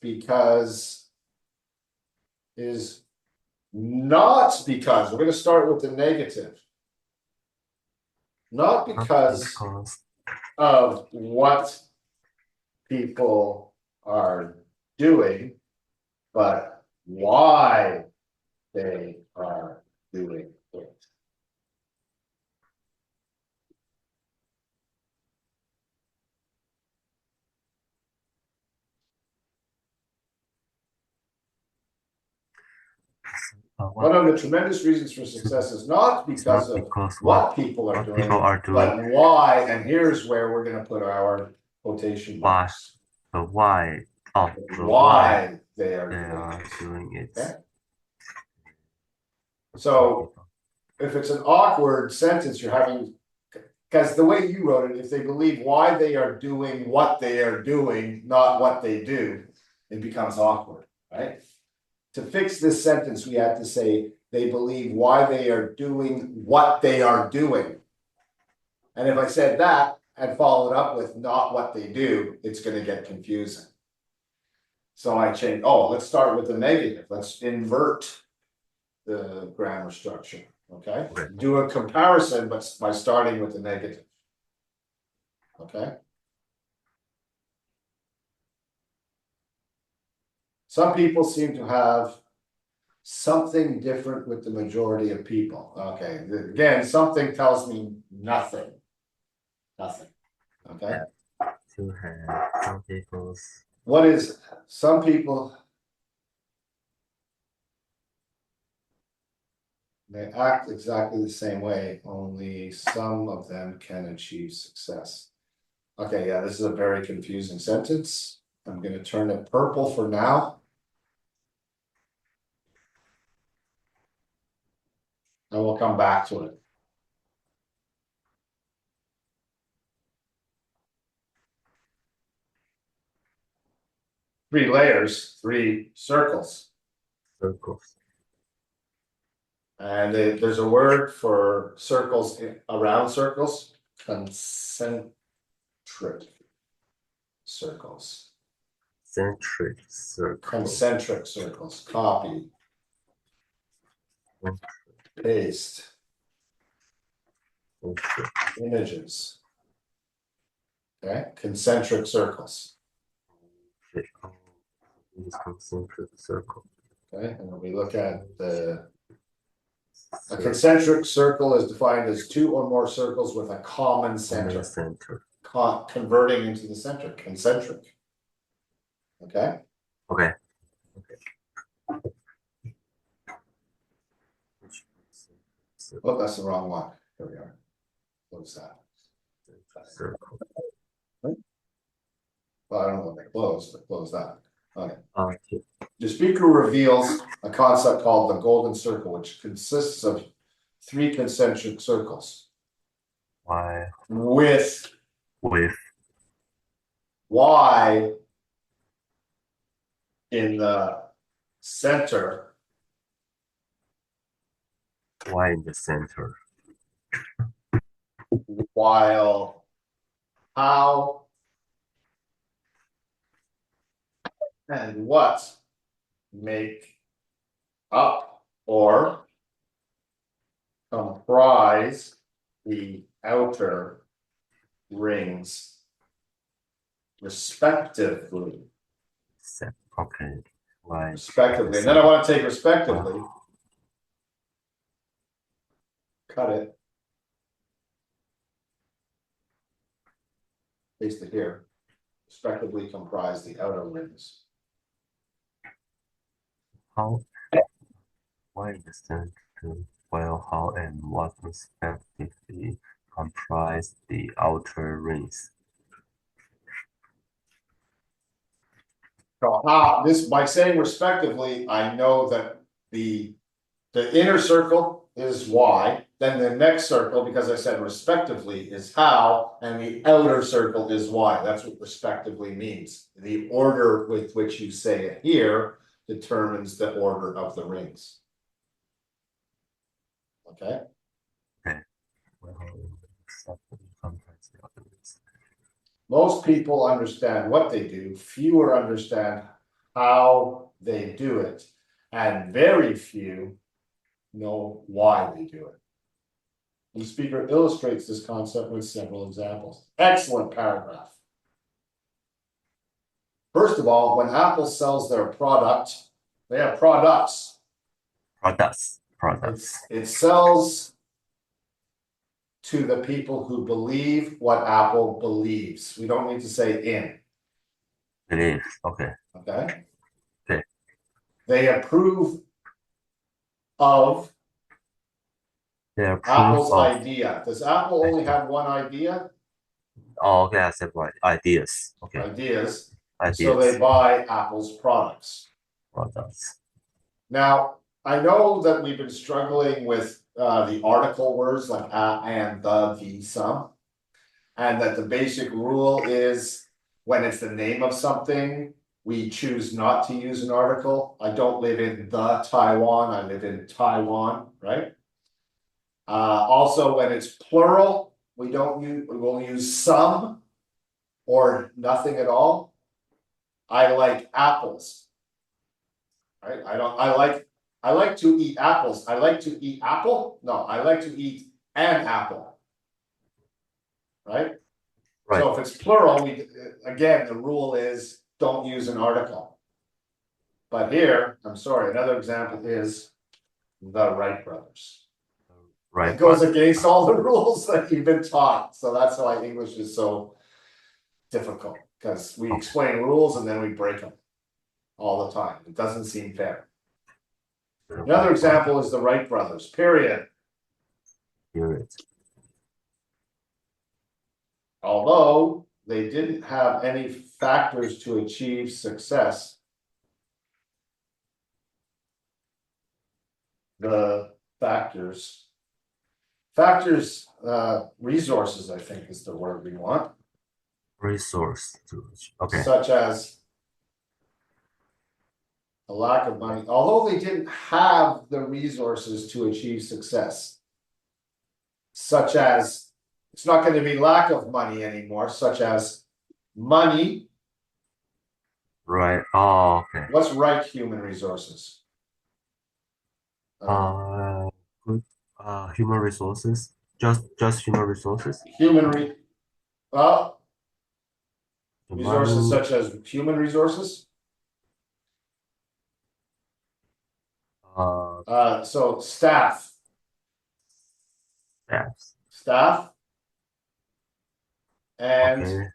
not because, we're going to start with the negative. Not because of what people are doing, but why they are doing it. One of the tremendous reasons for success is not because of what people are doing, but why, and here's where we're going to put our quotation marks. But why? Why they are doing it. Okay? So if it's an awkward sentence you're having, because the way you wrote it, if they believe why they are doing what they are doing, not what they do, it becomes awkward, right? To fix this sentence, we have to say they believe why they are doing what they are doing. And if I said that and followed up with not what they do, it's going to get confusing. So I changed, let's start with the negative. Let's invert the grammar structure, okay? Do a comparison, but by starting with the negative. Okay? Some people seem to have something different with the majority of people. Okay, again, something tells me nothing. Nothing. Okay. To have some people's. What is some people? They act exactly the same way, only some of them can achieve success. Okay, yeah, this is a very confusing sentence. I'm going to turn it purple for now. And we'll come back to it. Three layers, three circles. Circles. And there's a word for circles around circles, concentric circles. Concentric circles. Concentric circles. Copy. Paste. Images. Okay, concentric circles. Concentric circle. Okay, and when we look at a concentric circle is defined as two or more circles with a common center. Converting into the center, concentric. Okay. Okay. Oh, that's the wrong one. Here we are. Close that. Circle. Well, I don't know what they close, but close that. Okay. Okay. The speaker reveals a concept called the golden circle, which consists of three concentric circles. Why? With Y in the center. Y in the center. While how and what make up or comprise the outer rings respectively. Okay. Like Respectively. And then I want to take respectively, cut it. Paste it here. Respectively comprise the outer rings. how why understand well how and what respectively comprise the outer rings. So how this by saying respectively, I know that the inner circle is Y, then the next circle, because I said respectively, is how, and the outer circle is Y. That's what respectively means. The order with which you say it here determines the order of the rings. Okay. Well, respectively comprise the outer rings. Most people understand what they do, fewer understand how they do it, and very few know why they do it. The speaker illustrates this concept with several examples. Excellent paragraph. First of all, when Apple sells their product, they have products. Products. It sells to the people who believe what Apple believes. We don't need to say in. Believe. Okay. Okay. Okay. They approve of They approve Apple's of. idea. Does Apple only have one idea? Oh, okay, I said right. Ideas. Okay. Ideas. Ideas. So they buy Apple's products. Products. Now, I know that we've been struggling with the article words like and the, some. And that the basic rule is when it's the name of something, we choose not to use an article. I don't live in the Taiwan, I live in Taiwan, right? Also, when it's plural, we will use some or nothing at all. I like apples. Right? I like to eat apples. I like to eat apple. No, I like to eat an apple. Right? Right. So if it's plural, again, the rule is don't use an article. But here, I'm sorry, another example is the Wright brothers. Right. It goes against all the rules that you've been taught. So that's why English is so difficult, because we explain rules and then we break them all the time. It doesn't seem fair. Another example is the Wright brothers, period. Period. Although they didn't have any factors to achieve success, the factors, resources, I think is the word we want. Resource. Okay. Such as a lack of money, although they didn't have the resources to achieve success. Such as, it's not going to be lack of money anymore, such as money. Right. Oh, okay. What's right human resources? Good. Human resources. Just human resources. Well, The resources money, such as human resources. So staff. Staffs. Staff. And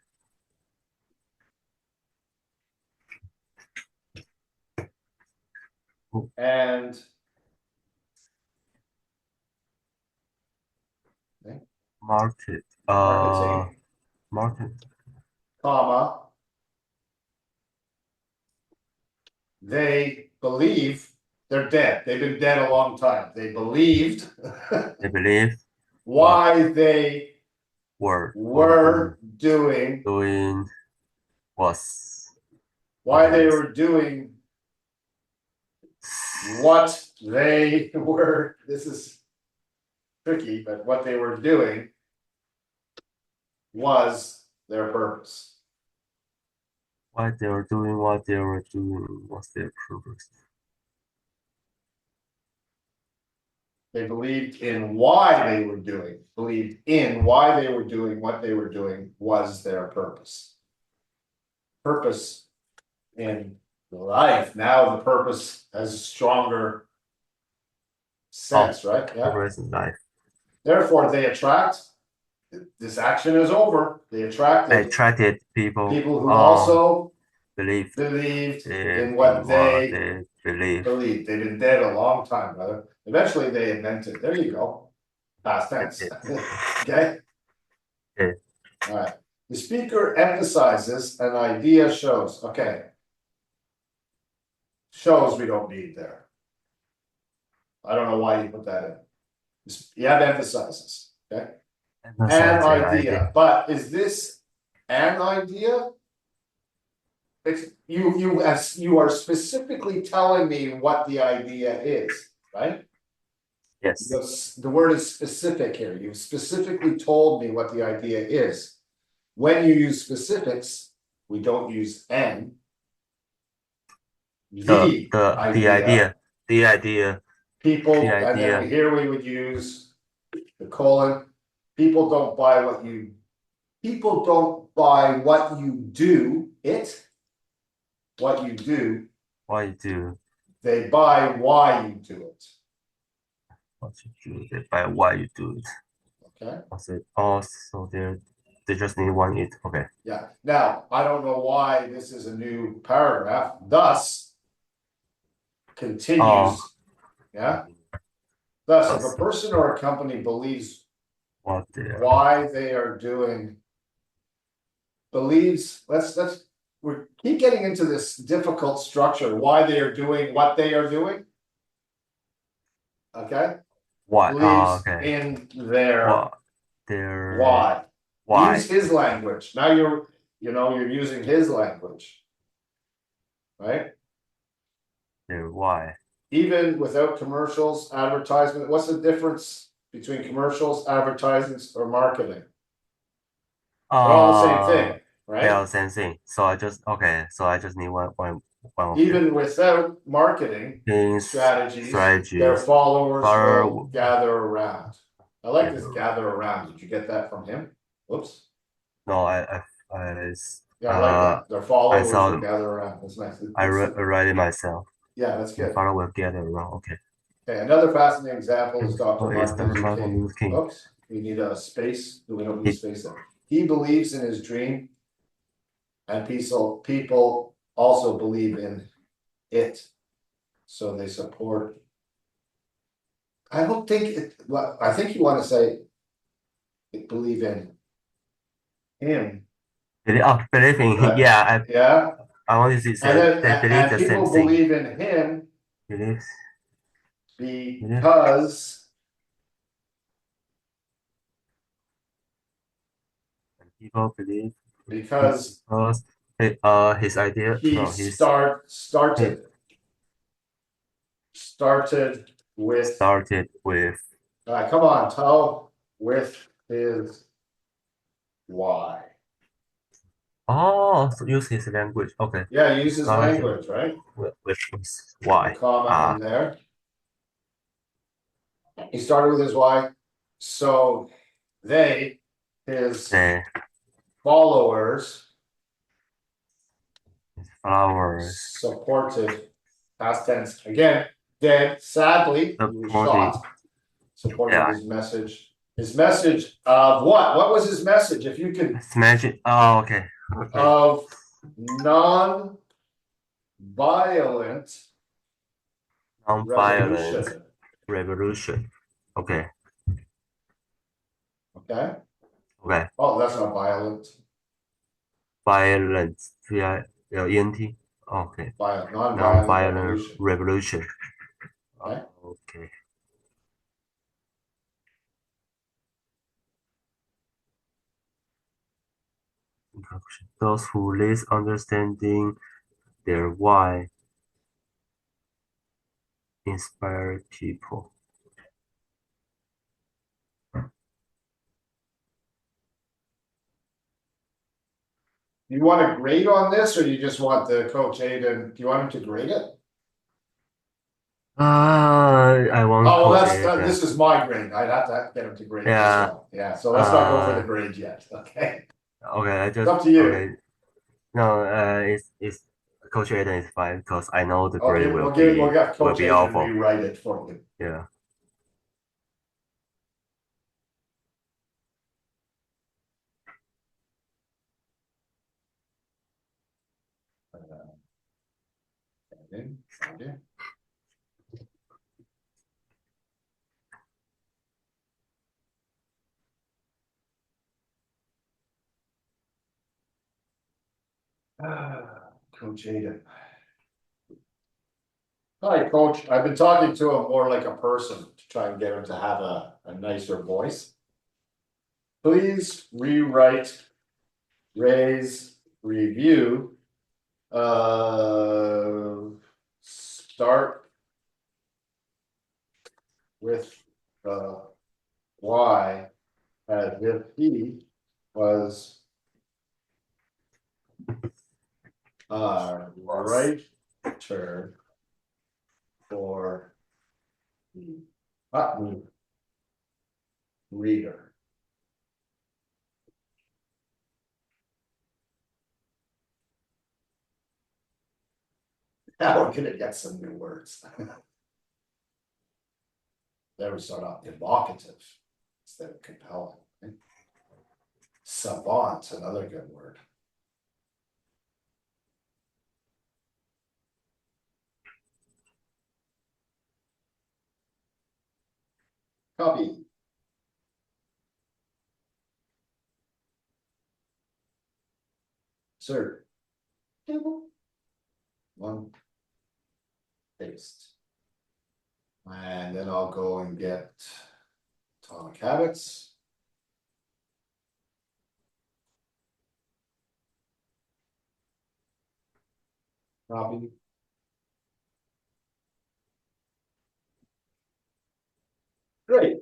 Okay. and Market. marketing, Market. comma. They believe they're dead. They've been dead a long time. They believed They believe why they were doing was why they were doing what they were. This is tricky, but what they were doing was their purpose. why they were doing what they were doing was their purpose. They believed in why they were doing, believed in why they were doing what they were doing was their purpose. Purpose in life, now the purpose has a stronger sense, right? Yeah. Purpose in life. Therefore, they attract, this action is over, they attracted Attracted people who also believe believed in in what they they believe. believed. They've been dead a long time, brother. Eventually they invented, there you go. Past tense. Okay? Okay. All right. The speaker emphasizes an idea shows. Okay. Shows we don't need there. I don't know why you put that in. You have emphasizes. Okay. An idea. But is this an idea? It's you are specifically telling me what the idea is, right? Yes. The word is specific here. You've specifically told me what the idea is. When you use specifics, we don't use an. The idea. People, the and then idea. here we would use the colon. People don't buy what you. People don't buy what you do. What you do. Why you do. They buy why you do it. What you do. They buy why you do it. Okay. Also, they just need one it. Okay. Yeah. Now I don't know why this is a new paragraph. Thus continues. Yeah. Thus, if a person or a company believes why they are doing, believes. We keep getting into this difficult structure. Why they are doing what they are doing. Okay. Why? Believes Okay. in their why. Use his language. Now you're using his language. Right? Their why. Even without commercials, advertisement, what's the difference between commercials, advertisements, or marketing? They're all the same thing, right? They're all the same thing. So I just need one Even without marketing strategies, their followers will gather around. I like this gather around. Did you get that from him? Whoops. No, I like that. Their followers will gather around. That's nice. I write it myself. Yeah, that's good. The follower will gather around. Okay. Okay, another fascinating example is Dr. Martin Luther King. Oops, we need a space. We don't need space there. He believes in his dream, and people also believe in it, so they support. I don't think it. Well, I think you want to say, believe in him. Believe in him. Yeah. Yeah. I want to say they believe the same thing. Believe in him. Believes. Because people believe because his idea started with come on, tell with his why. Oh, so use his language. Okay. Yeah, use his language, right? With his why. Comma in there. He started with his why. So his followers supported, past tense again, dead, sadly, he was shot. Supported his message. His message of what? What was his message? If you could. His message. Oh, okay. Of non-violent revolution. Okay. Okay. Okay. Oh, that's not violent. Violence. VILENT. Okay. Non-violent revolution. Okay. Okay. Those who least understanding their why inspire people. You want to grade on this, or you just want the coach Aiden? Do you want him to grade it? I won't Oh, well, coach that's, Aiden. this is my grade. I'd have to get him to grade this Yeah. one. Yeah, so let's not go for the Uh, grade yet, okay? okay. I It's just up to you. okay. No. It's Coach Aiden is fine because I know the grade We'll get will Coach be Aiden to awful. rewrite it for you. Yeah. Okay. Coach Aiden. Hi, Coach. I've been talking to him more like a person to try and get him to have a nicer voice. Please rewrite, raise, review. Start with Y as if he was writer for the button reader. Now we're gonna get some new words. There we start off evocative instead of compelling. Right? Savant, another good word. Copy. Insert. One. Paste. And then I'll go and get Atomic Habits. Copy. Great.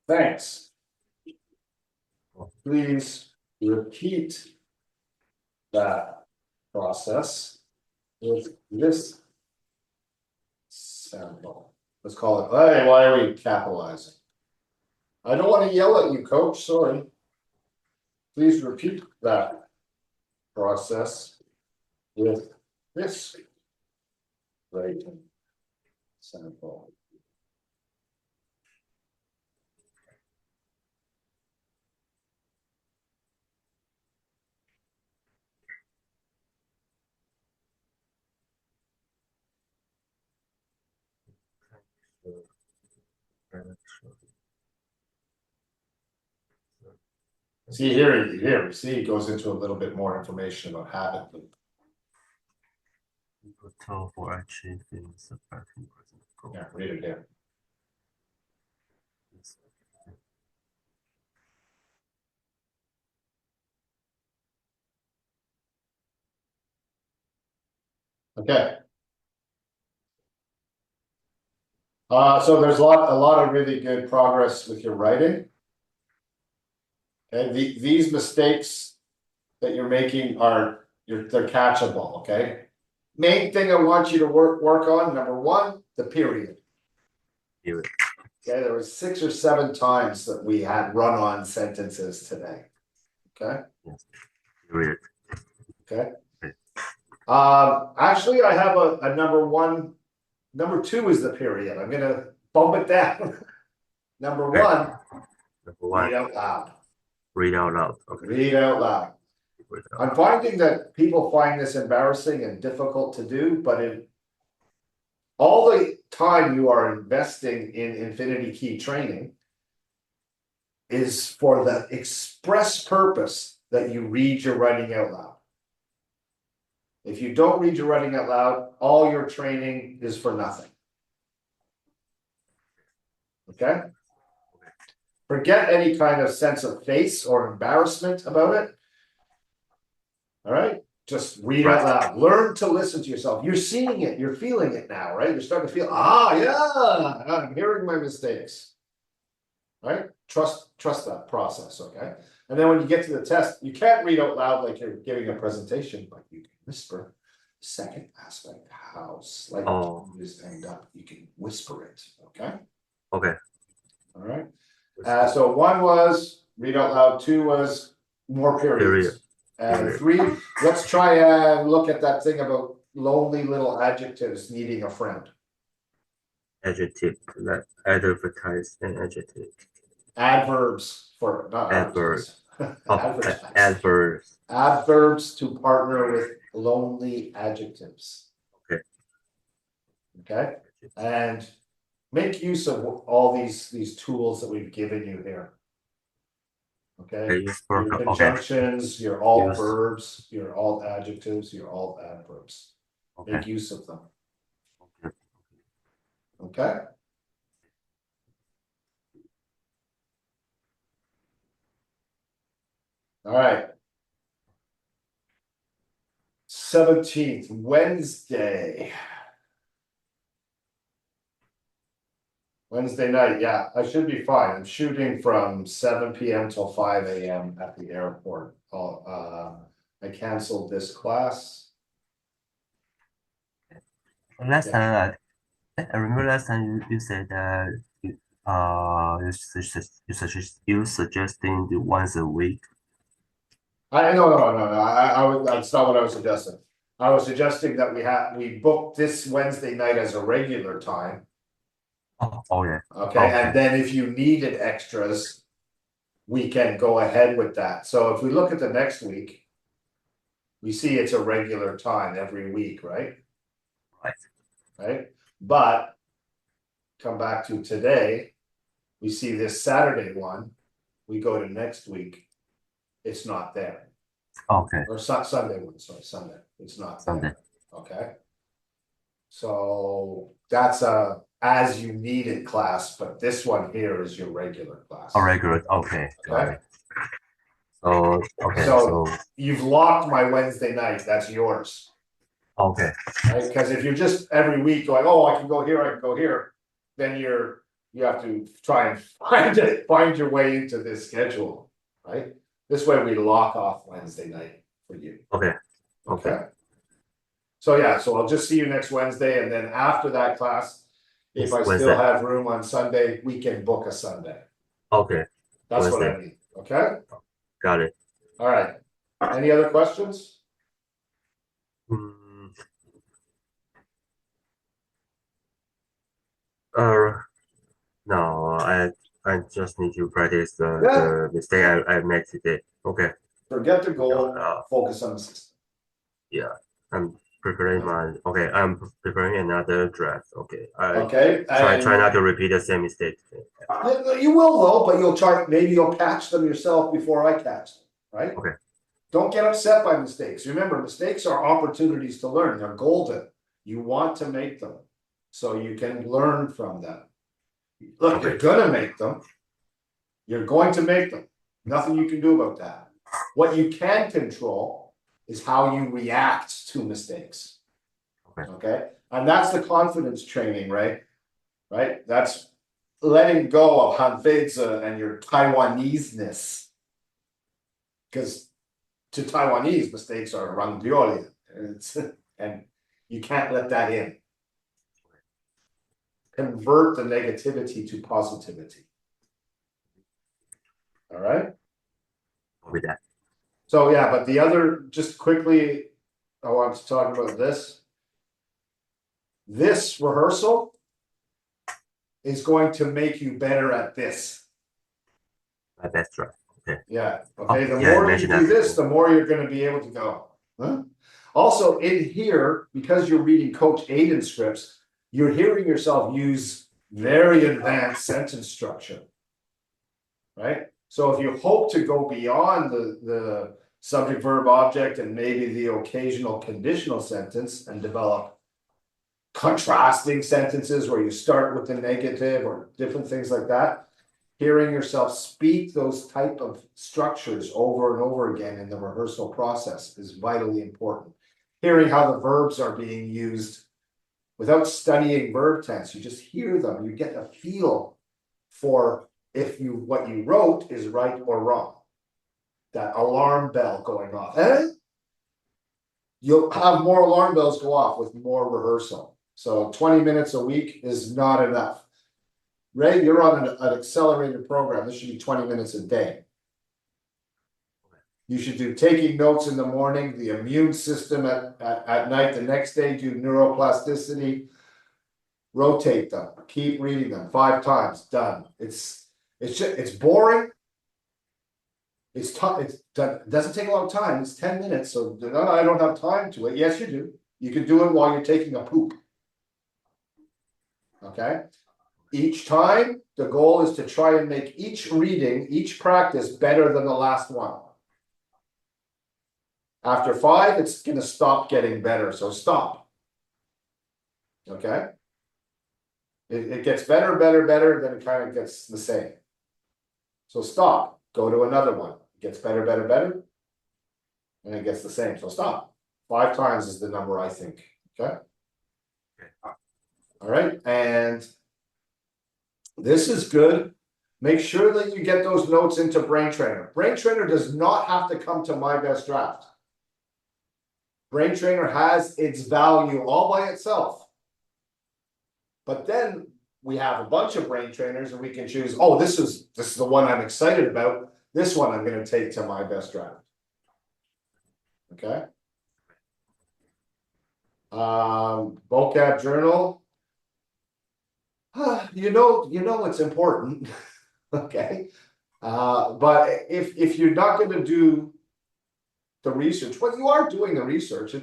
Thanks. Please repeat that process with this sample. Let's call it, hey, why are we capitalizing? I don't want to yell at you, Coach, sorry. Please repeat that process with this rating sample. See here, see, it goes into a little bit more information about habit loop. Total for achieving subtracting. Yeah, read it here. Okay. So there's a lot of really good progress with your writing. Okay, these mistakes that you're making they're catchable, okay? Main thing I want you to work on, number one, the period. Period. Okay, there was 6 or 7 times that we had run-on sentences today. Okay. Yes. Period. Okay. Actually, I have a number one. Number 2 is the period. I'm gonna bump it down. Number Okay. 1, Number 1. read out loud. Read out loud. Okay. Read out loud. Read out I'm loud. finding that people find this embarrassing and difficult to do, but in all the time you are investing in Infinity Key training is for the express purpose that you read your writing out loud. If you don't read your writing out loud, all your training is for nothing. Okay? Forget any kind of sense of face or embarrassment about it. All right? Just read out loud. Learn to listen to yourself. You're seeing it. You're feeling it now, right? You're starting to feel, yeah, I'm hearing my mistakes. Right? Trust that process, okay? And then when you get to the test, you can't read out loud like you're giving a presentation, but you can whisper. second aspect, house, like Oh. you just end up, you can whisper it, okay? Okay. All right, so one was read out loud, two was more Period. periods. And Period. three, let's try and look at that thing about lonely little adjectives needing a friend. Adjective, like advertise and adjective. Adverbs for, not Adverb. advertise. Oh, Advertise. adverbs. Adverbs to partner with lonely adjectives. Okay. Okay, and make use of all these tools that we've given you here. Okay, Okay, use for your okay. conjunctions, your alt Use. verbs, your alt adjectives, your alt adverbs. Okay. Make use of them. Okay. Okay. All right. 17th, Wednesday. Wednesday night, yeah, I should be fine. I'm shooting from 7 p.m. till 5 a.m. at the airport. I canceled this class. Last time, I remember last time you said that you suggesting the once a week. No. That's not what I was suggesting. I was suggesting that we booked this Wednesday night as a regular time. Oh yeah. Okay, and then if you needed extras, we can go ahead with that. So if we look at the next week, we see it's a regular time every week, right? Right. Right, but come back to today, we see this Saturday one, we go to next week, it's not there. Okay. Or Sunday one, sorry, Sunday, it's not there. Sunday. Okay. So that's a as you need it class, but this one here is your regular class. Oh, regular. Okay. Got Okay. it. So okay. So- So You've locked my Wednesday night, that's yours, okay. right? Because if you're just every week going, oh, I can go here, I can go here, then you have to try and find your way into this schedule, right? This way we lock off Wednesday night for you. Okay. Okay. So yeah, so I'll just see you next Wednesday, and then after that class, if I still Wednesday. have room on Sunday, we can book a Sunday. Okay. That's what I Wednesday. mean, okay? Got it. All right. Any other questions? Mm. No, I just need to practice the mistake I made today. Okay. Forget the goal, focus on the system. Yeah. I'm preparing I'm preparing another draft. Okay. Okay? Try not to repeat the same mistake. You will though, but maybe you'll catch them yourself before I catch them, right? Okay. Don't get upset by mistakes. Remember, mistakes are opportunities to learn. They're golden. You want to make them so you can learn from them. Look, you're gonna make them. You're going to make them. Nothing you can do about that. What you can control is how you react to mistakes. Okay? And that's the confidence training, right? Right? That's letting go of Hanfeizi and your Taiwanese-ness. Because to Taiwanese, mistakes are rangdioli. And you can't let that in. Convert the negativity to positivity. All right? With that. So yeah, but the other, just quickly, I want to talk about this. This rehearsal is going to make you better at this. That's right. Okay. Yeah, okay, the yeah, more you do this, the more you're gonna be able to go. Huh? Also, in here, because you're reading Coach Aiden scripts, you're hearing yourself use very advanced sentence structure. Right? So if you hope to go beyond the subject, verb, object, and maybe the occasional conditional sentence and develop contrasting sentences where you start with the negative or different things like that, hearing yourself speak those type of structures over and over again in the rehearsal process is vitally important. Hearing how the verbs are being used without studying verb tense, you just hear them, you get a feel for if what you wrote is right or wrong. That alarm bell going off. you'll have more alarm bells go off with more rehearsal. So 20 minutes a week is not enough. Ray, you're on an accelerated program. This should be 20 minutes a day. You should do taking notes in the morning, the immune system at night, the next day do neuroplasticity. Rotate them, keep reading them 5 times, done. It's boring. It's tough, it doesn't take a long time, it's 10 minutes, so no, I don't have time to it. Yes, you do. You can do it while you're taking a poop. Okay? Each time, the goal is to try and make each reading, each practice better than the last one. After 5, it's gonna stop getting better, so stop. Okay? It gets better, then it kind of gets the same. So stop, go to another one. It gets better, and it gets the same. So stop. 5 times is the number, I think. Okay. All right, and this is good. Make sure that you get those notes into Brain Trainer. Brain Trainer does not have to come to My Best Draft. Brain Trainer has its value all by itself. But then we have a bunch of brain trainers and we can choose, oh, this is the one I'm excited about. This one I'm going to take to My Best Draft. Okay. Vocab journal. You know it's important. Okay. But if you're not going to do the research, well, you are doing the research.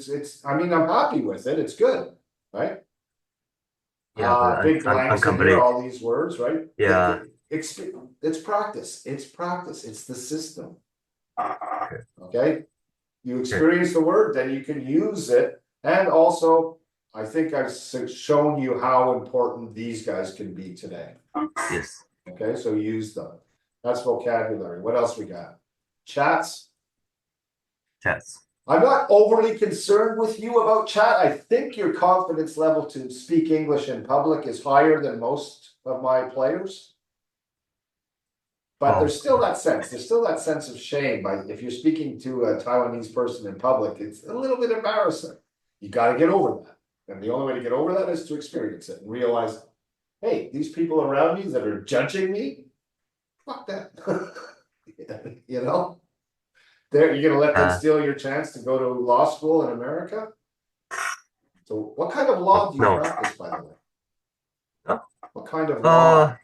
I mean, I'm happy with it. It's good, right? Yeah, Big blanks in here, all these words, right? Yeah. It's practice. It's practice. It's the system. Okay. You experience the word, then you can use it. And also, I think I've shown you how important these guys can be today. Yes. Okay, so use them. That's vocabulary. What else we got? Chats. I'm not overly concerned with you about chat. I think your confidence level to speak English in public is higher than most of my players. But there's still that sense. There's still that sense of shame. If you're speaking to a Taiwanese person in public, it's a little bit embarrassing. You got to get over that. And the only way to get over that is to experience it and realize, hey, these people around me that are judging me, fuck that. You know? You're gonna let them steal your chance to go to law school in America? So what kind of law do you practice, by the way? Huh? What kind of law?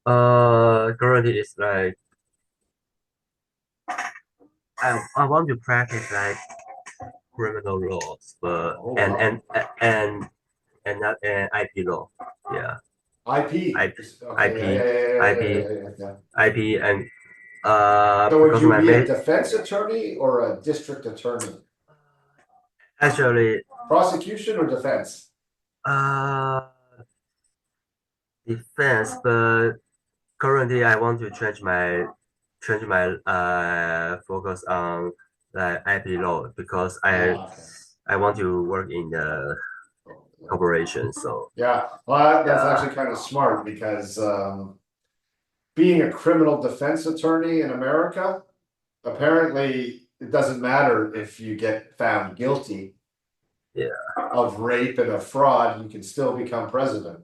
Currently it's like I want to practice like criminal laws, but and not IP law. Yeah. IP. IP, Okay, IP, and so would because you my be a mate defense attorney or a district attorney? actually Prosecution or defense? defense, but currently I want to change my focus on the IP law because I want to work in the corporation. So yeah, well, that's actually kind of smart because being a criminal defense attorney in America, apparently it doesn't matter if you get found guilty of rape and of fraud, you can still become president.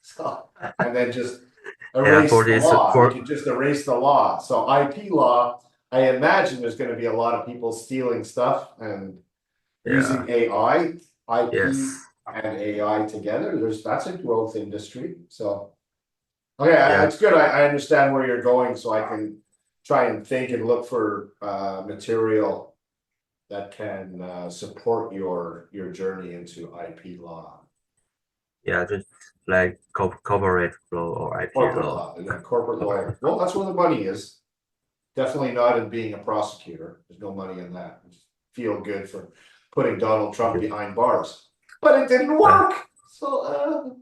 So, and then just erase the law. You can just erase the law. So IP law, I imagine there's going to be a lot of people stealing stuff and using AI, IP and AI together. That's a growth industry. So okay, it's good. I understand where you're going, so I can try and think and look for material that can support your journey into IP law. Yeah, just like corporate law or IP law. Corporate lawyer. Well, that's where the money is. Definitely not in being a prosecutor. There's no money in that. Feel good for putting Donald Trump behind bars, but it didn't work. So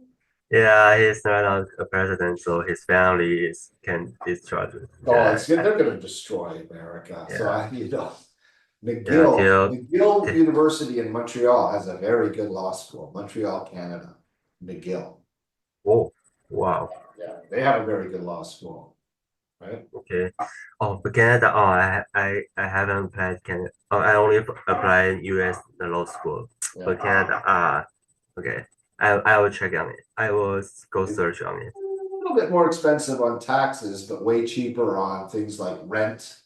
yeah, he's not a president, so his family is destroy. They're going to destroy America. So McGill University in Montreal has a very good law school. Montreal, Canada. McGill. Oh, wow. Yeah, they have a very good law school. right? Okay. Oh, for Canada. Oh, I haven't applied Canada. Oh, I only applied US the law school. For Yeah. Canada. Okay. I will check on it. I will go search on it. A little bit more expensive on taxes, but way cheaper on things like rent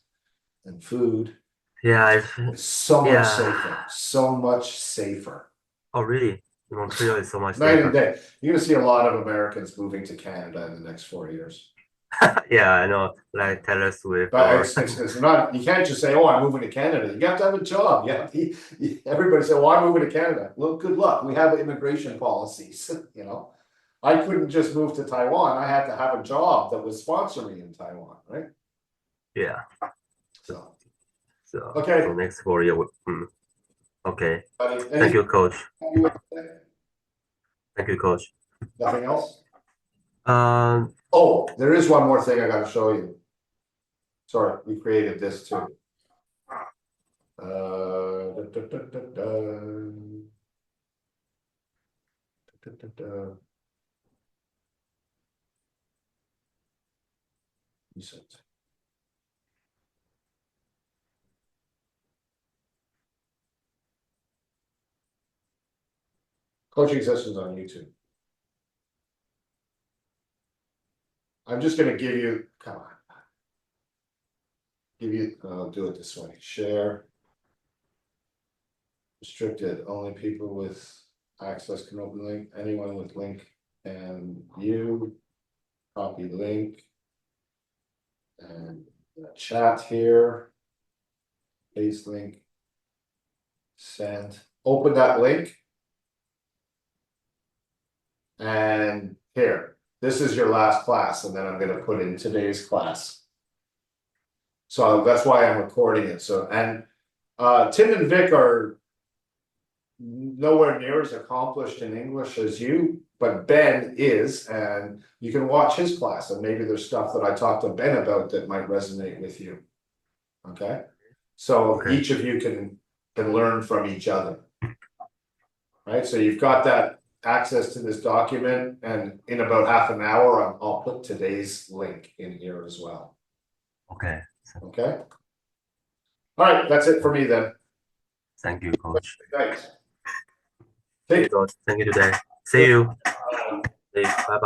and food. Yeah. It's so much Yeah. safer, so much safer. Oh, really? Montreal is so much Night and safer. day. You're gonna see a lot of Americans moving to Canada in the next 4 years. Yeah, I know. Like Taylor Swift But or it's not, you can't just say, oh, I'm moving to Canada. You have to have a job. Everybody say, oh, I'm moving to Canada. Well, good luck. We have immigration policies, you know. I couldn't just move to Taiwan. I had to have a job that would sponsor me in Taiwan, right? yeah. So, So okay. for next 4 year. Okay. buddy, Thank you, coach. anything- Thank you, coach. Nothing else? Um, Oh, there is one more thing I gotta show you. Sorry, we created this too. Da, da, da, da, da. Da, da, da. Recent. Coaching sessions on YouTube. I'm just gonna give you, come on. I'll do it this way, share. Restricted, only people with access can open link, anyone with link and view. Copy link. And the chat here. Paste link. Send, open that link. And here, this is your last class, and then I'm gonna put in today's class. So that's why I'm recording it, so, and Tim and Vic are nowhere near as accomplished in English as you, but Ben is, and you can watch his class, and maybe there's stuff that I talked to Ben about that might resonate with you. Okay, so Okay. each of you can learn from each other. Right, so you've got that access to this document, and in about half an hour, I'll put today's link in here as well. Okay. Okay. All right, that's it for me then. Thank you, coach. Thanks. Thank you today. See you. Bye bye.